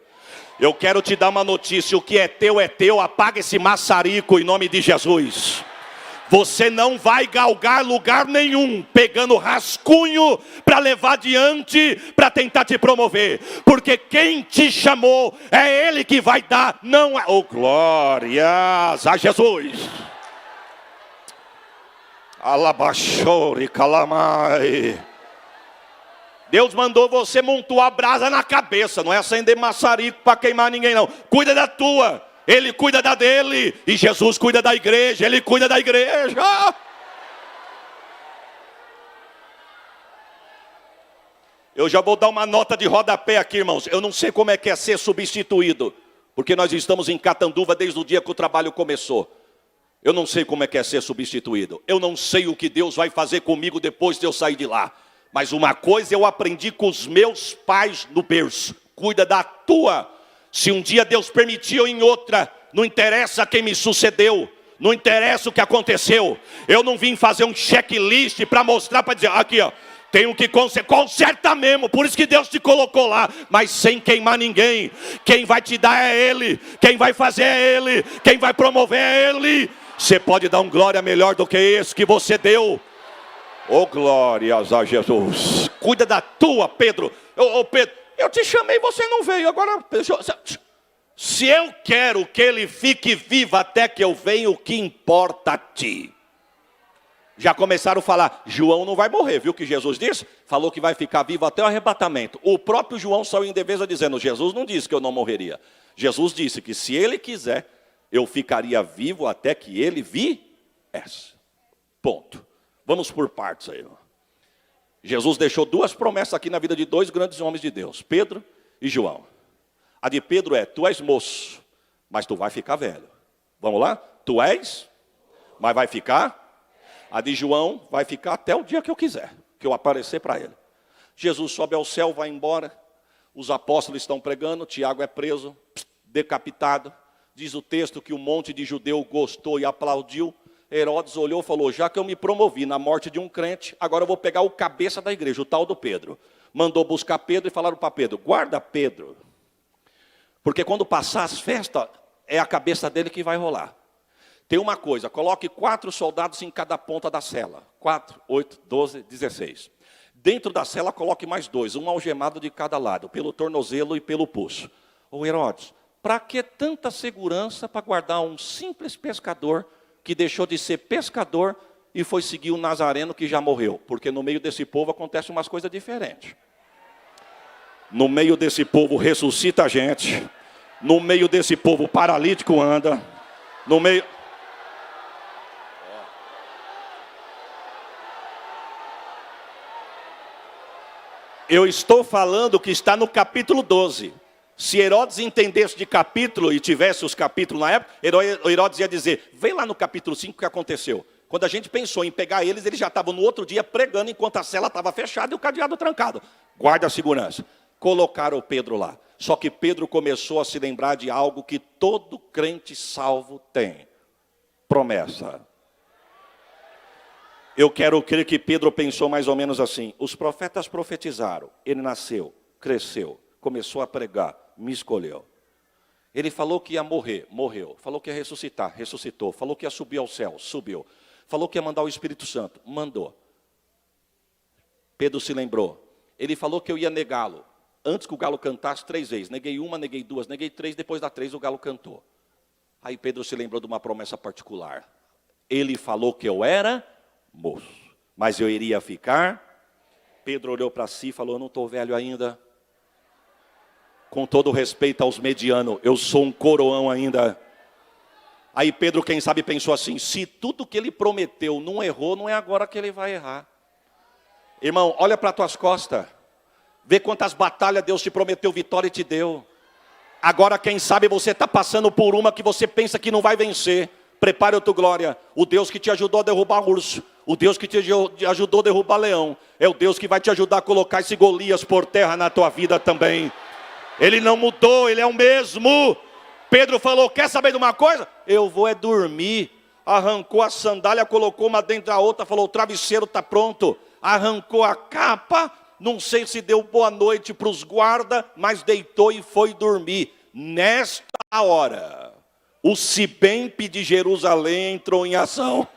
S1: Eu quero te dar uma notícia, o que é teu, apaga esse maçarico em nome de Jesus. Você não vai galgar lugar nenhum, pegando rascunho para levar adiante, para tentar te promover. Porque quem te chamou, é Ele que vai dar, não é... Oh, glórias a Jesus! Alabachore, calamai. Deus mandou você montar a brasa na cabeça, não é acender maçarico para queimar ninguém não. Cuida da tua. Ele cuida da dele, e Jesus cuida da igreja, Ele cuida da igreja. Eu já vou dar uma nota de rodapé aqui, irmãos. Eu não sei como é que é ser substituído, porque nós estamos em Catanduva desde o dia que o trabalho começou. Eu não sei como é que é ser substituído. Eu não sei o que Deus vai fazer comigo depois de eu sair de lá. Mas uma coisa eu aprendi com os meus pais no berço. Cuida da tua. Se um dia Deus permitiu em outra, não interessa quem me sucedeu, não interessa o que aconteceu. Eu não vim fazer um checklist para mostrar, para dizer, aqui ó, tenho que consertar mesmo, por isso que Deus te colocou lá, mas sem queimar ninguém. Quem vai te dar é Ele, quem vai fazer é Ele, quem vai promover é Ele. Você pode dar um glória melhor do que esse que você deu. Oh, glórias a Jesus. Cuida da tua, Pedro. Ô Pedro, eu te chamei e você não veio. Agora, se eu quero que ele fique vivo até que eu venha, o que importa a ti? Já começaram a falar, João não vai morrer, viu o que Jesus disse? Falou que vai ficar vivo até o arrebatamento. O próprio João saiu em defesa dizendo, Jesus não disse que eu não morreria. Jesus disse que se ele quiser, eu ficaria vivo até que ele viesse. Ponto. Vamos por partes aí, irmão. Jesus deixou duas promessas aqui na vida de dois grandes homens de Deus, Pedro e João. A de Pedro é, tu és moço, mas tu vai ficar velho. Vamos lá? Tu és, mas vai ficar. A de João vai ficar até o dia que eu quiser, que eu aparecer para ele. Jesus sobe ao céu, vai embora. Os apóstolos estão pregando, Tiago é preso, decapitado. Diz o texto que um monte de judeu gostou e aplaudiu. Herodes olhou e falou, já que eu me promovi na morte de um crente, agora eu vou pegar o cabeça da igreja, o tal do Pedro. Mandou buscar Pedro e falaram para Pedro, guarda Pedro. Porque quando passar as festas, é a cabeça dele que vai rolar. Tem uma coisa, coloque 4 soldados em cada ponta da cela. 4, 8, 12, 16. Dentro da cela, coloque mais 2, um algemado de cada lado, pelo tornozelo e pelo pulso. Ô Herodes, para que tanta segurança para guardar um simples pescador que deixou de ser pescador e foi seguir o Nazareno que já morreu? Porque no meio desse povo acontecem umas coisas diferentes. No meio desse povo ressuscita a gente. No meio desse povo paralítico anda. No meio... Eu estou falando que está no capítulo 12. Se Herodes entendesse de capítulo e tivesse os capítulos na época, Herodes ia dizer, vem lá no capítulo 5 o que aconteceu. Quando a gente pensou em pegar eles já estavam no outro dia pregando enquanto a cela estava fechada e o cadeado trancado. Guarda a segurança. Colocaram Pedro lá. Só que Pedro começou a se lembrar de algo que todo crente salvo tem. Promessa. Eu quero crer que Pedro pensou mais ou menos assim. Os profetas profetizaram. Ele nasceu, cresceu, começou a pregar, me escolheu. Ele falou que ia morrer, morreu. Falou que ia ressuscitar, ressuscitou. Falou que ia subir ao céu, subiu. Falou que ia mandar o Espírito Santo, mandou. Pedro se lembrou. Ele falou que eu ia negá-lo. Antes que o galo cantasse 3 vezes. Neguei 1, neguei 2, neguei 3. Depois da 3 o galo cantou. Aí Pedro se lembrou de uma promessa particular. Ele falou que eu era moço, mas eu iria ficar. Pedro olhou para si e falou, eu não estou velho ainda. Com todo respeito aos medianos, eu sou um coroão ainda. Aí Pedro, quem sabe, pensou assim: se tudo que ele prometeu não errou, não é agora que ele vai errar. Irmão, olha para as tuas costas. Vê quantas batalhas Deus te prometeu vitória e te deu. Agora, quem sabe, você está passando por uma que você pensa que não vai vencer. Prepare a tua glória. O Deus que te ajudou a derrubar urso, o Deus que te ajudou a derrubar leão, é o Deus que vai te ajudar a colocar esse Golias por terra na tua vida também. Ele não mudou, Ele é o mesmo. Pedro falou: quer saber de uma coisa? Eu vou é dormir. Arrancou a sandália, colocou uma dentro da outra, falou: o travesseiro está pronto. Arrancou a capa, não sei se deu boa noite para os guardas, mas deitou e foi dormir. Nesta hora, o Cibempe de Jerusalém entrou em ação.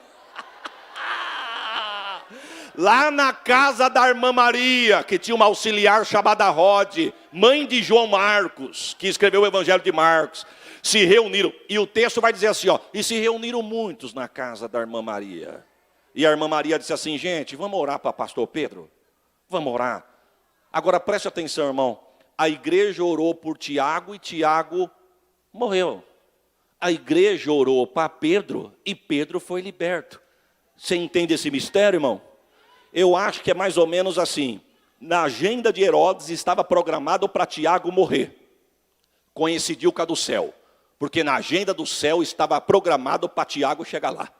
S1: Lá na casa da irmã Maria, que tinha uma auxiliar chamada Rode, mãe de João Marcos, que escreveu o Evangelho de Marcos, se reuniram. E o texto vai dizer assim, ó: e se reuniram muitos na casa da irmã Maria. E a irmã Maria disse assim: gente, vamos orar para pastor Pedro? Vamos orar. Agora preste atenção, irmão. A igreja orou por Tiago e Tiago morreu. A igreja orou para Pedro e Pedro foi liberto. Você entende esse mistério, irmão? Eu acho que é mais ou menos assim. Na agenda de Herodes estava programado para Tiago morrer. Coincidiu com a do céu. Porque na agenda do céu estava programado para Tiago chegar lá.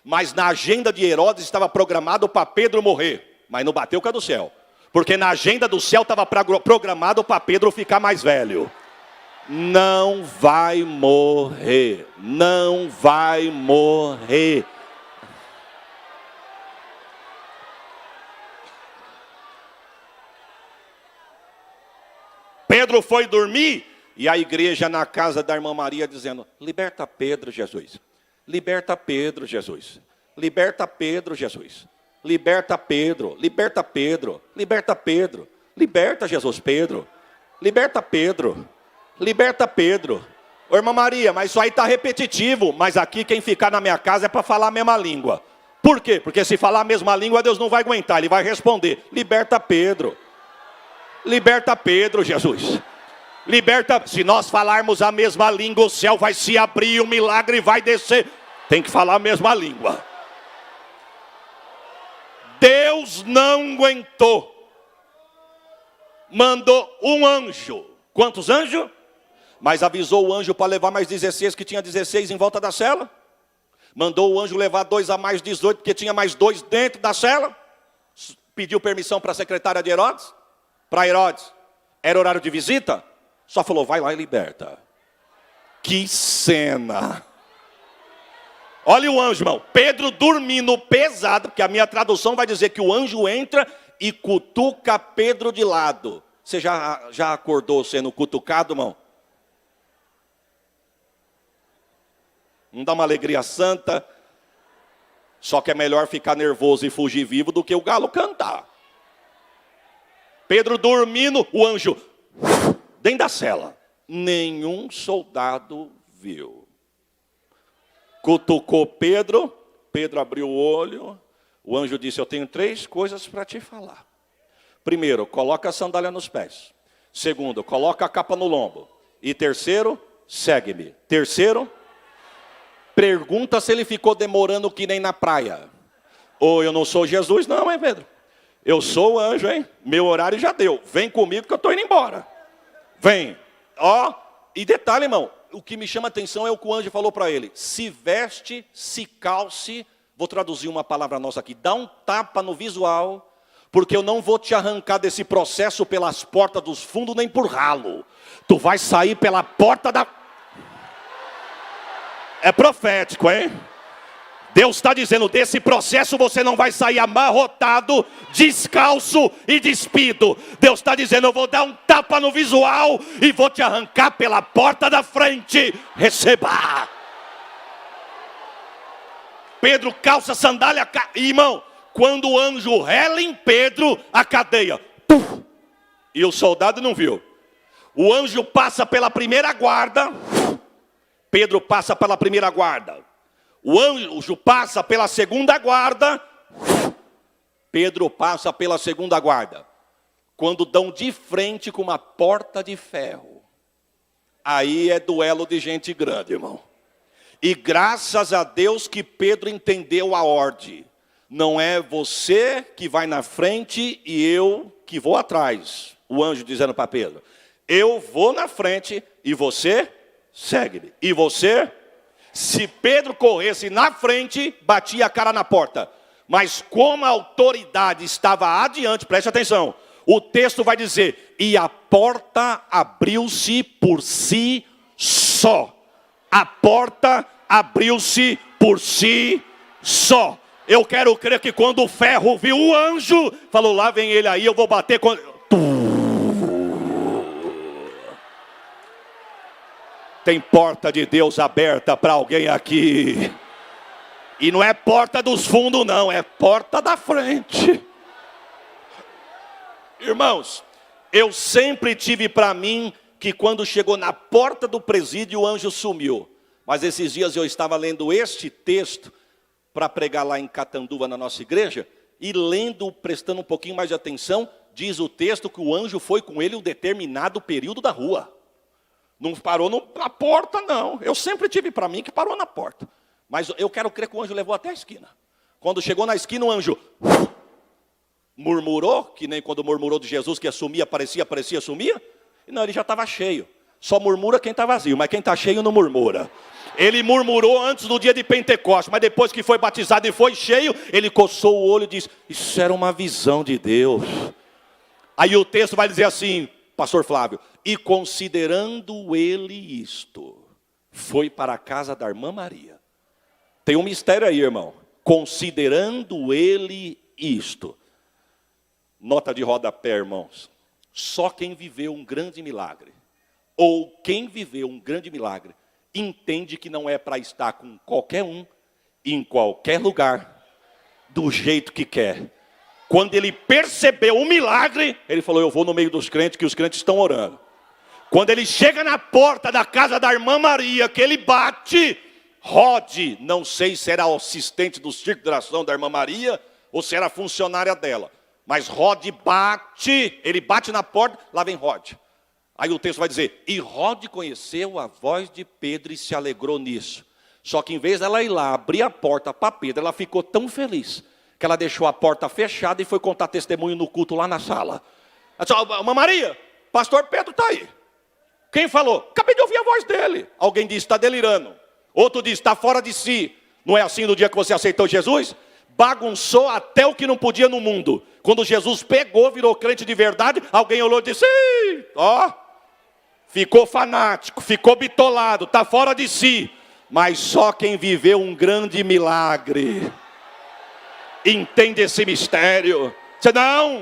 S1: Mas na agenda de Herodes estava programado para Pedro morrer. Mas não bateu com a do céu. Porque na agenda do céu estava programado para Pedro ficar mais velho. Não vai morrer. Não vai morrer. Pedro foi dormir e a igreja na casa da irmã Maria dizendo: liberta Pedro, Jesus. Liberta Pedro, Jesus. Liberta Pedro, Jesus. Liberta Pedro, liberta Pedro, liberta Pedro. Liberta Jesus, Pedro. Liberta Pedro. Liberta Pedro. Ô, irmã Maria, mas isso aí está repetitivo. Mas aqui quem ficar na minha casa é para falar a mesma língua. Por quê? Porque se falar a mesma língua, Deus não vai aguentar. Ele vai responder: liberta Pedro. Liberta Pedro, Jesus. Liberta. Se nós falarmos a mesma língua, o céu vai se abrir, o milagre vai descer. Tem que falar a mesma língua. Deus não aguentou. Mandou um anjo. Quantos anjos? Mas avisou o anjo para levar mais 16, que tinha 16 em volta da cela. Mandou o anjo levar 2 a mais 18, porque tinha mais 2 dentro da cela. Pediu permissão para a secretária de Herodes. Para Herodes. Era horário de visita. Só falou: vai lá e liberta. Que cena. Olha o anjo, irmão. Pedro dormindo pesado, porque a minha tradução vai dizer que o anjo entra e cutuca Pedro de lado. Você já acordou sendo cutucado, irmão? Não dá uma alegria santa? Só que é melhor ficar nervoso e fugir vivo do que o galo cantar. Pedro dormindo, o anjo dentro da cela. Nenhum soldado viu. Cutucou Pedro, Pedro abriu o olho, o anjo disse: eu tenho 3 coisas para te falar. Primeiro, coloca a sandália nos pés. Segundo, coloca a capa no lombo. E terceiro, segue-me. Terceiro, pergunta se ele ficou demorando que nem na praia. Ou eu não sou Jesus, não, hein, Pedro? Eu sou o anjo, hein? Meu horário já deu. Vem comigo que eu estou indo embora. Vem. Ó, e detalhe, irmão, o que me chama a atenção é o que o anjo falou para ele: se veste, se calce. Vou traduzir uma palavra nossa aqui: dá um tapa no visual, porque eu não vou te arrancar desse processo pelas portas dos fundos nem por ralo. Tu vai sair pela porta da... É profético, hein? Deus está dizendo: desse processo você não vai sair amarrotado, descalço e despido. Deus está dizendo: eu vou dar um tapa no visual e vou te arrancar pela porta da frente. Receba. Pedro calça sandália, irmão, quando o anjo rela em Pedro, a cadeia, puf, e o soldado não viu. O anjo passa pela primeira guarda, Pedro passa pela primeira guarda. O anjo passa pela segunda guarda, Pedro passa pela segunda guarda. Quando dão de frente com uma porta de ferro, aí é duelo de gente grande, irmão. E graças a Deus que Pedro entendeu a ordem. Não é você que vai na frente e eu que vou atrás. O anjo dizendo para Pedro, eu vou na frente e você segue-me. E você, se Pedro corresse na frente, batia a cara na porta. Mas como a autoridade estava adiante, preste atenção. O texto vai dizer, e a porta abriu-se por si só. A porta abriu-se por si só. Eu quero crer que quando o ferro viu o anjo, falou, lá vem ele aí, eu vou bater com... Tem porta de Deus aberta para alguém aqui. E não é porta dos fundos não, é porta da frente. Irmãos, eu sempre tive para mim que quando chegou na porta do presídio o anjo sumiu. Mas esses dias eu estava lendo este texto para pregar lá em Catanduva na nossa igreja. E lendo, prestando um pouquinho mais de atenção, diz o texto que o anjo foi com ele um determinado período da rua. Não parou na porta não, eu sempre tive para mim que parou na porta. Mas eu quero crer que o anjo levou até a esquina. Quando chegou na esquina o anjo murmurou, que nem quando murmurou de Jesus que assumia, aparecia, sumia. Não, ele já estava cheio. Só murmura quem está vazio, mas quem está cheio não murmura. Ele murmurou antes do dia de Pentecostes, mas depois que foi batizado e foi cheio, ele coçou o olho e disse, isso era uma visão de Deus. Aí o texto vai dizer assim, pastor Flávio, e considerando ele isto, foi para a casa da irmã Maria. Tem um mistério aí, irmão. Considerando ele isto. Nota de rodapé, irmãos. Só quem viveu um grande milagre, ou quem viveu um grande milagre, entende que não é para estar com qualquer um, em qualquer lugar, do jeito que quer. Quando ele percebeu o milagre, ele falou, eu vou no meio dos crentes, que os crentes estão orando. Quando ele chega na porta da casa da irmã Maria, que ele bate, Rode, não sei se era assistente do circo de oração da irmã Maria, ou se era funcionária dela. Mas Rode bate, ele bate na porta, lá vem Rode. Aí o texto vai dizer, e Rode conheceu a voz de Pedro e se alegrou nisso. Só que em vez dela ir lá, abrir a porta para Pedro, ela ficou tão feliz, que ela deixou a porta fechada e foi contar testemunho no culto lá na sala. Ela disse, irmã Maria, pastor Pedro está aí. Quem falou? Acabei de ouvir a voz dele. Alguém disse, está delirando. Outro disse, está fora de si. Não é assim no dia que você aceitou Jesus? Bagunçou até o que não podia no mundo. Quando Jesus pegou, virou crente de verdade, alguém olhou e disse, ó, ficou fanático, ficou bitolado, está fora de si. Mas só quem viveu um grande milagre entende esse mistério. Você,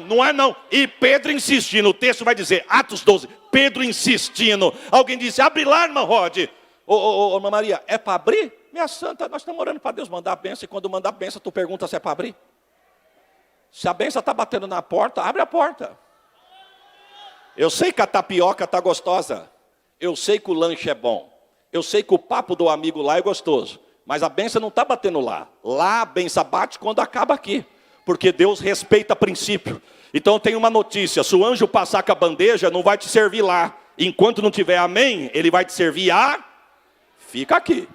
S1: não é não. E Pedro insistindo, o texto vai dizer, Atos 12, Pedro insistindo. Alguém disse, abre lá, irmã Rode. Irmã Maria, é para abrir? Minha santa, nós estamos orando para Deus mandar a bênção. E quando manda a bênção, tu pergunta se é para abrir. Se a bênção está batendo na porta, abre a porta. Eu sei que a tapioca está gostosa. Eu sei que o lanche é bom. Eu sei que o papo do amigo lá é gostoso. Mas a bênção não está batendo lá. Lá a bênção bate quando acaba aqui. Porque Deus respeita princípio. Então tem uma notícia, se o anjo passar com a bandeja, não vai te servir lá. Enquanto não tiver amém, ele vai te servir fica aqui.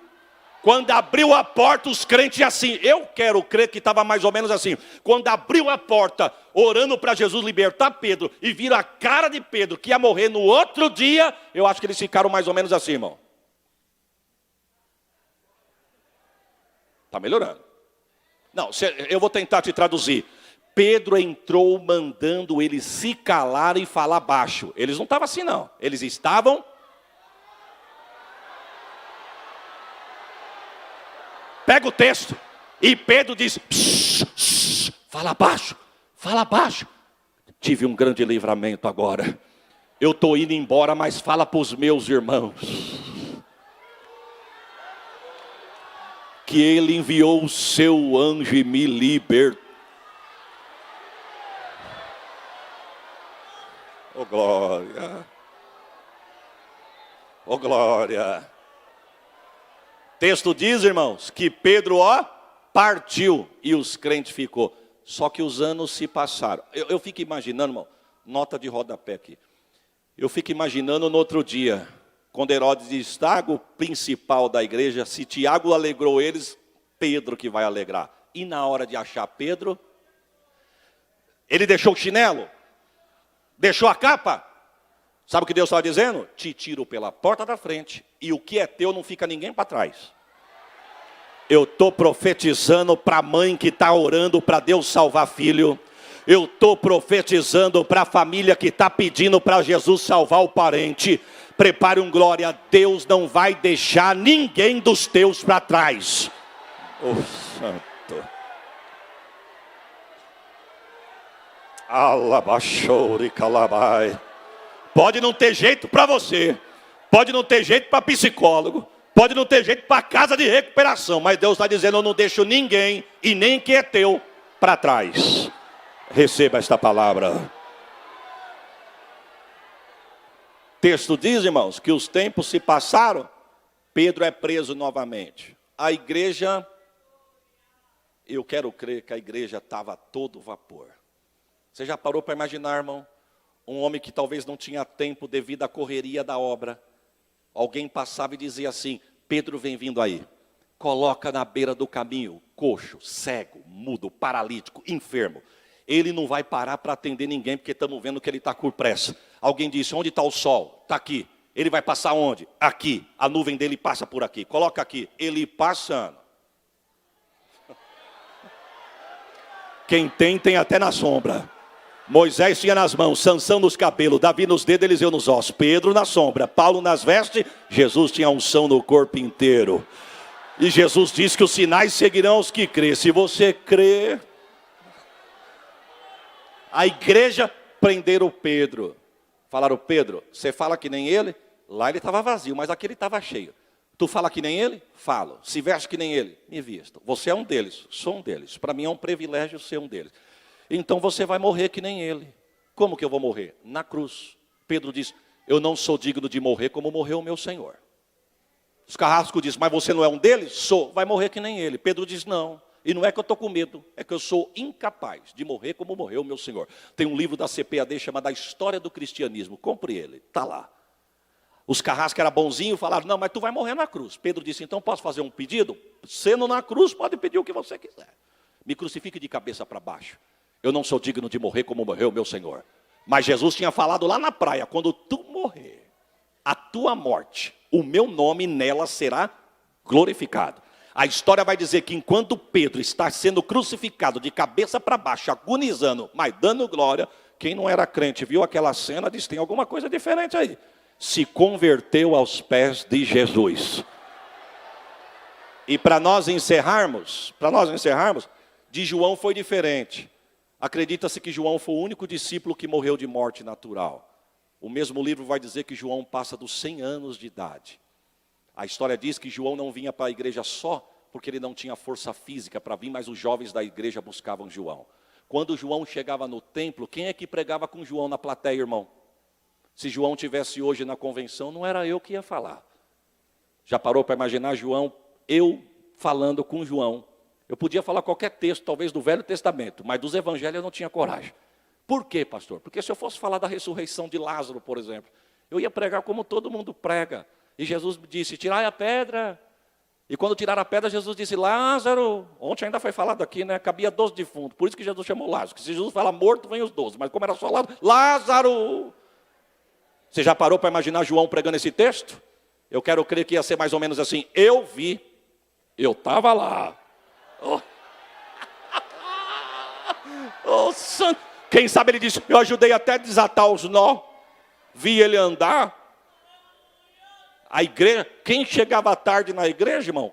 S1: Quando abriu a porta, os crentes assim, eu quero crer que estava mais ou menos assim. Quando abriu a porta, orando para Jesus libertar Pedro, e viram a cara de Pedro, que ia morrer no outro dia, eu acho que eles ficaram mais ou menos assim, irmão. Está melhorando. Não, eu vou tentar te traduzir. Pedro entrou mandando eles se calar e falar baixo. Eles não estavam assim não, eles estavam... Pega o texto, e Pedro diz, fala baixo, fala baixo. Tive um grande livramento agora. Eu estou indo embora, mas fala para os meus irmãos. Que ele enviou o seu anjo e me libertou. Oh glória, oh glória. Texto diz, irmãos, que Pedro, partiu e os crentes ficou. Só que os anos se passaram. Eu fico imaginando, irmão, nota de rodapé aqui. Eu fico imaginando no outro dia, Quando Herodes está o principal da igreja, se Tiago alegrou eles, Pedro que vai alegrar. E na hora de achar Pedro, ele deixou o chinelo, deixou a capa. Sabe o que Deus estava dizendo? Te tiro pela porta da frente e o que é teu não fica ninguém para trás. Eu estou profetizando para a mãe que está orando para Deus salvar filho. Eu estou profetizando para a família que está pedindo para Jesus salvar o parente. Prepare um glória, Deus não vai deixar ninguém dos teus para trás. Oh, santo. Alabaxouri calabai. Pode não ter jeito para você. Pode não ter jeito para psicólogo. Pode não ter jeito para casa de recuperação. Mas Deus está dizendo, eu não deixo ninguém e nem que é teu para trás. Receba esta palavra. Texto diz, irmãos, que os tempos se passaram, Pedro é preso novamente. A igreja, eu quero crer que a igreja estava a todo vapor. Você já parou para imaginar, irmão? Um homem que talvez não tinha tempo devido à correria da obra. Alguém passava e dizia assim, Pedro vem vindo aí. Coloca na beira do caminho, coxo, cego, mudo, paralítico, enfermo. Ele não vai parar para atender ninguém, porque estamos vendo que ele está com pressa. Alguém disse, onde está o sol? Está aqui. Ele vai passar onde? Aqui. A nuvem dele passa por aqui. Coloca aqui. Ele passando. Quem tem até na sombra. Moisés tinha nas mãos, Sansão nos cabelos, Davi nos dedos, Eliseu nos ossos. Pedro na sombra, Paulo nas vestes. Jesus tinha unção no corpo inteiro. E Jesus disse que os sinais seguirão os que crê. Se você crê... A igreja prenderam Pedro. Falaram, Pedro, você fala que nem ele? Lá ele estava vazio, mas aqui ele estava cheio. Tu fala que nem ele? Falo. Se veste que nem ele? Me visto. Você é um deles, sou um deles. Para mim é um privilégio ser um deles. Então você vai morrer que nem ele. Como que eu vou morrer? Na cruz. Pedro diz, eu não sou digno de morrer como morreu o meu Senhor. Os carrascos dizem, mas você não é um deles? Sou. Vai morrer que nem ele. Pedro diz, não. E não é que eu estou com medo, é que eu sou incapaz de morrer como morreu o meu Senhor. Tem um livro da CPAD chamado A História do Cristianismo. Compre ele, está lá. Os carrascos eram bonzinhos, falaram, não, mas tu vai morrer na cruz. Pedro disse, então posso fazer um pedido? Sendo na cruz, pode pedir o que você quiser. Me crucifique de cabeça para baixo. Eu não sou digno de morrer como morreu o meu Senhor. Mas Jesus tinha falado lá na praia, quando tu morrer, a tua morte, o meu nome nela será glorificado. A história vai dizer que enquanto Pedro está sendo crucificado de cabeça para baixo, agonizando, mas dando glória, quem não era crente viu aquela cena, disse, tem alguma coisa diferente aí. Se converteu aos pés de Jesus. E para nós encerrarmos, de João foi diferente. Acredita-se que João foi o único discípulo que morreu de morte natural. O mesmo livro vai dizer que João passa dos 100 anos de idade. A história diz que João não vinha para a igreja só porque ele não tinha força física para vir, mas os jovens da igreja buscavam João. Quando João chegava no templo, quem é que pregava com João na plateia, irmão? Se João tivesse hoje na convenção, não era eu que ia falar. Já parou para imaginar João, eu falando com João? Eu podia falar qualquer texto, talvez do Velho Testamento, mas dos evangelhos eu não tinha coragem. Por quê, pastor? Porque se eu fosse falar da ressurreição de Lázaro, por exemplo, eu ia pregar como todo mundo prega. E Jesus disse, tirai a pedra. E quando tiraram a pedra, Jesus disse, Lázaro. Ontem ainda foi falado aqui, né? Cabia 12 defuntos. Por isso que Jesus chamou Lázaro. Porque se Jesus fala morto, vem os 12. Mas como era só Lázaro, Lázaro. Você já parou para imaginar João pregando esse texto? Eu quero crer que ia ser mais ou menos assim. Eu vi. Eu estava lá. Oh. Oh, santo. Quem sabe ele disse, eu ajudei até a desatar os nó. Vi ele andar. A igreja, quem chegava tarde na igreja, irmão,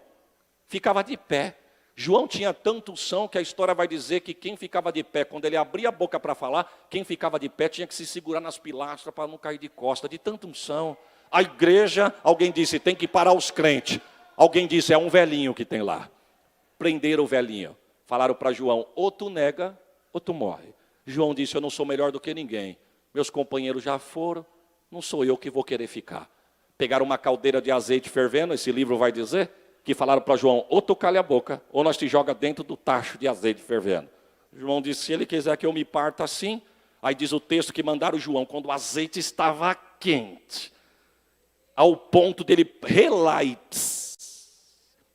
S1: ficava de pé. João tinha tanta unção que a história vai dizer que quem ficava de pé, quando ele abria a boca para falar, quem ficava de pé tinha que se segurar nas pilastras para não cair de costa, de tanta unção. A igreja, alguém disse, tem que parar os crentes. Alguém disse, é um velhinho que tem lá. Prenderam o velhinho. Falaram para João, ou tu nega, ou tu morre. João disse, eu não sou melhor do que ninguém. Meus companheiros já foram, não sou eu que vou querer ficar. Pegaram uma caldeira de azeite fervendo, esse livro vai dizer, que falaram para João, ou tu calha a boca, ou nós te joga dentro do tacho de azeite fervendo. João disse, se ele quiser que eu me parta assim, aí diz o texto que mandaram João, quando o azeite estava quente. ao ponto dele relar e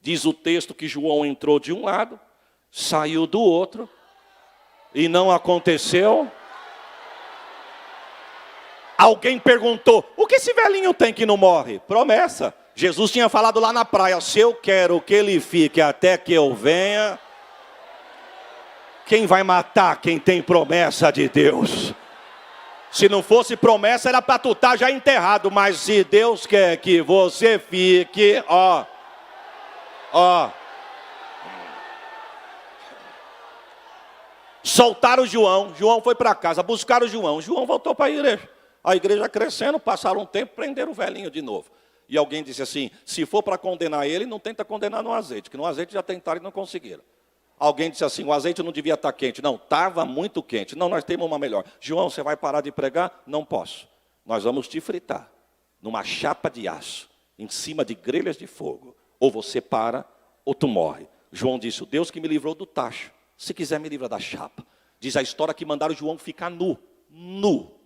S1: diz o texto que João entrou de um lado, saiu do outro, e não aconteceu. Alguém perguntou, o que esse velhinho tem que não morre? Promessa. Jesus tinha falado lá na praia, se eu quero que ele fique até que eu venha, quem vai matar quem tem promessa de Deus? Se não fosse promessa, era para tu estar já enterrado, mas se Deus quer que você fique, ó. Soltaram o João, João foi para casa, buscaram o João voltou para a igreja crescendo, passaram um tempo, prenderam o velhinho de novo. E alguém disse assim, se for para condenar ele, não tenta condenar no azeite, que no azeite já tentaram e não conseguiram. Alguém disse assim, o azeite não devia estar quente. Não, estava muito quente. Não, nós temos uma melhor. João, você vai parar de pregar? Não posso. Nós vamos te fritar numa chapa de aço, em cima de grelhas de fogo. Ou você para, ou tu morre. João disse, o Deus que me livrou do tacho, se quiser me livra da chapa. Diz a história que mandaram João ficar nu,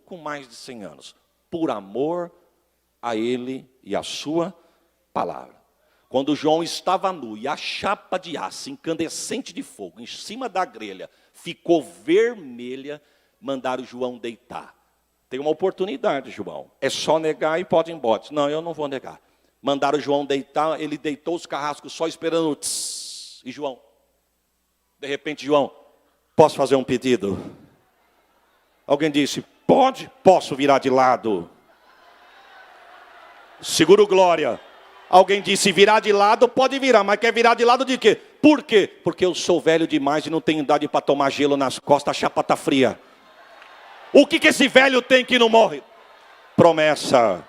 S1: com mais de 100 anos, por amor a ele e a sua palavra. Quando João estava nu e a chapa de aço incandescente de fogo em cima da grelha ficou vermelha, mandaram João deitar. Tem uma oportunidade, João. É só negar e pode ir embora. Não, eu não vou negar. Mandaram João deitar, ele deitou os carrascos só esperando. E João, de repente, João, posso fazer um pedido? Alguém disse, pode? Posso virar de lado? Seguro glória. Alguém disse, virar de lado, pode virar, mas quer virar de lado de quê? Por quê? Porque eu sou velho demais e não tenho idade para tomar gelo nas costas, a chapa está fria. O que esse velho tem que não morre? Promessa.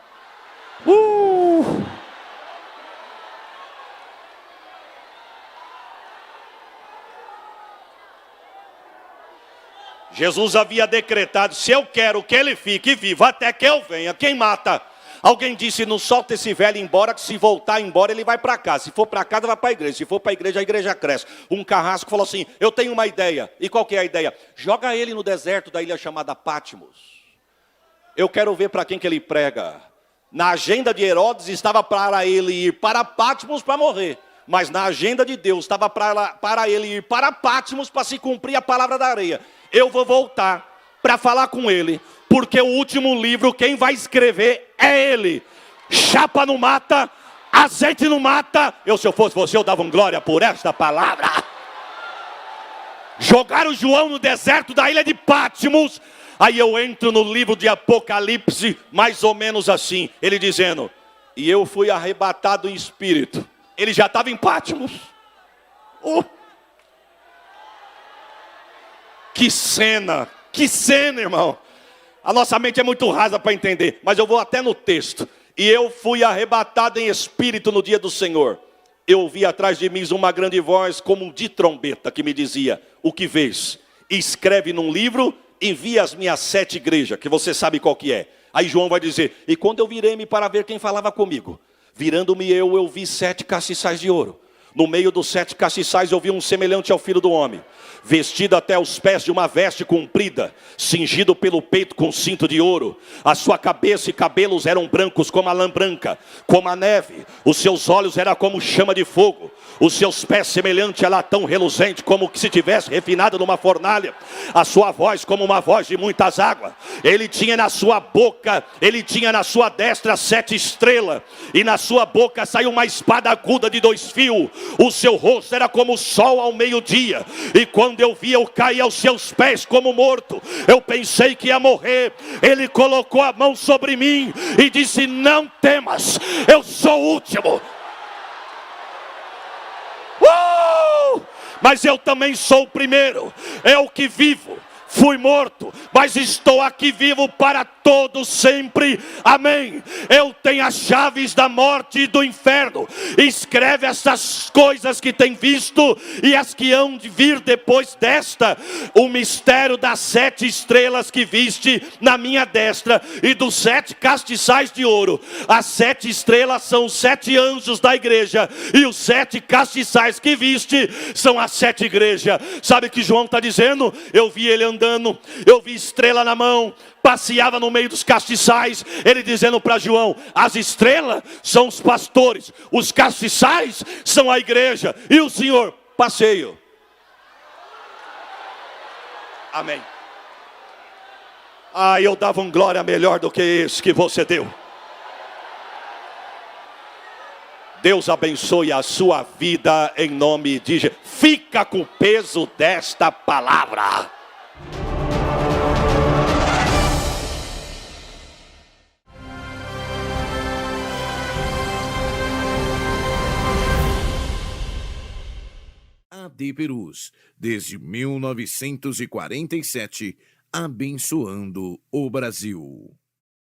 S1: Jesus havia decretado, se eu quero que ele fique vivo até que eu venha, quem mata? Alguém disse, não solta esse velho embora, que se voltar embora ele vai para casa. Se for para casa, vai para a igreja. Se for para a igreja cresce. Um carrasco falou assim, eu tenho uma ideia. E qual que é a ideia? Joga ele no deserto da ilha chamada Patmos. Eu quero ver para quem que ele prega. Na agenda de Herodes estava para ele ir para Patmos para morrer. Mas na agenda de Deus estava para ele ir para Patmos para se cumprir a palavra da areia. Eu vou voltar para falar com ele. Porque o último livro, quem vai escrever é ele. Chapa não mata, azeite não mata. Se eu fosse você, eu dava glória por esta palavra. Jogaram João no deserto da ilha de Patmos. Aí eu entro no livro de Apocalipse, mais ou menos assim. Ele dizendo, e eu fui arrebatado em espírito. Ele já estava em Patmos. Que cena, irmão. A nossa mente é muito rasa para entender, mas eu vou até no texto. E eu fui arrebatado em espírito no dia do Senhor. Eu ouvi atrás de mim uma grande voz, como de trombeta, que me dizia, o que vês? Escreve num livro, envia as minhas 7 igrejas, que você sabe qual que é. Aí João vai dizer, e quando eu virei-me para ver quem falava comigo, virando-me eu vi 7 castiçais de ouro. No meio dos 7 castiçais eu vi um semelhante ao Filho do Homem, vestido até os pés de uma veste comprida, cingido pelo peito com cinto de ouro. A sua cabeça e cabelos eram brancos como a lã branca, como a neve. Os seus olhos eram como chama de fogo. Os seus pés semelhante a latão reluzente, como que se tivesse refinado numa fornalha. A sua voz como uma voz de muitas águas. Ele tinha na sua boca, ele tinha na sua destra 7 estrelas. E na sua boca saiu uma espada aguda de 2 fios. O seu rosto era como o sol ao meio-dia. E quando eu vi, eu caí aos seus pés como morto. Eu pensei que ia morrer. Ele colocou a mão sobre mim e disse, não temas, eu sou o último. Mas eu também sou o primeiro. Eu que vivo. Fui morto, mas estou aqui vivo para todos sempre. Amém. Eu tenho as chaves da morte e do inferno. Escreve essas coisas que tem visto e as que hão de vir depois desta. O mistério das 7 estrelas que viste na minha destra e dos 7 castiçais de ouro. As 7 estrelas são os 7 anjos da igreja e os 7 castiçais que viste são as 7 igrejas. Sabe o que João está dizendo? Eu vi ele andando andando, eu vi estrela na mão, passeava no meio dos castiçais, ele dizendo para João: as estrelas são os pastores, os castiçais são a igreja, e o Senhor, passeio. Amém. Eu dava um glória melhor do que esse que você deu. Deus abençoe a sua vida em nome de Jesus. Fica com o peso desta palavra.
S2: AD Perus, desde 1947, abençoando o Brasil.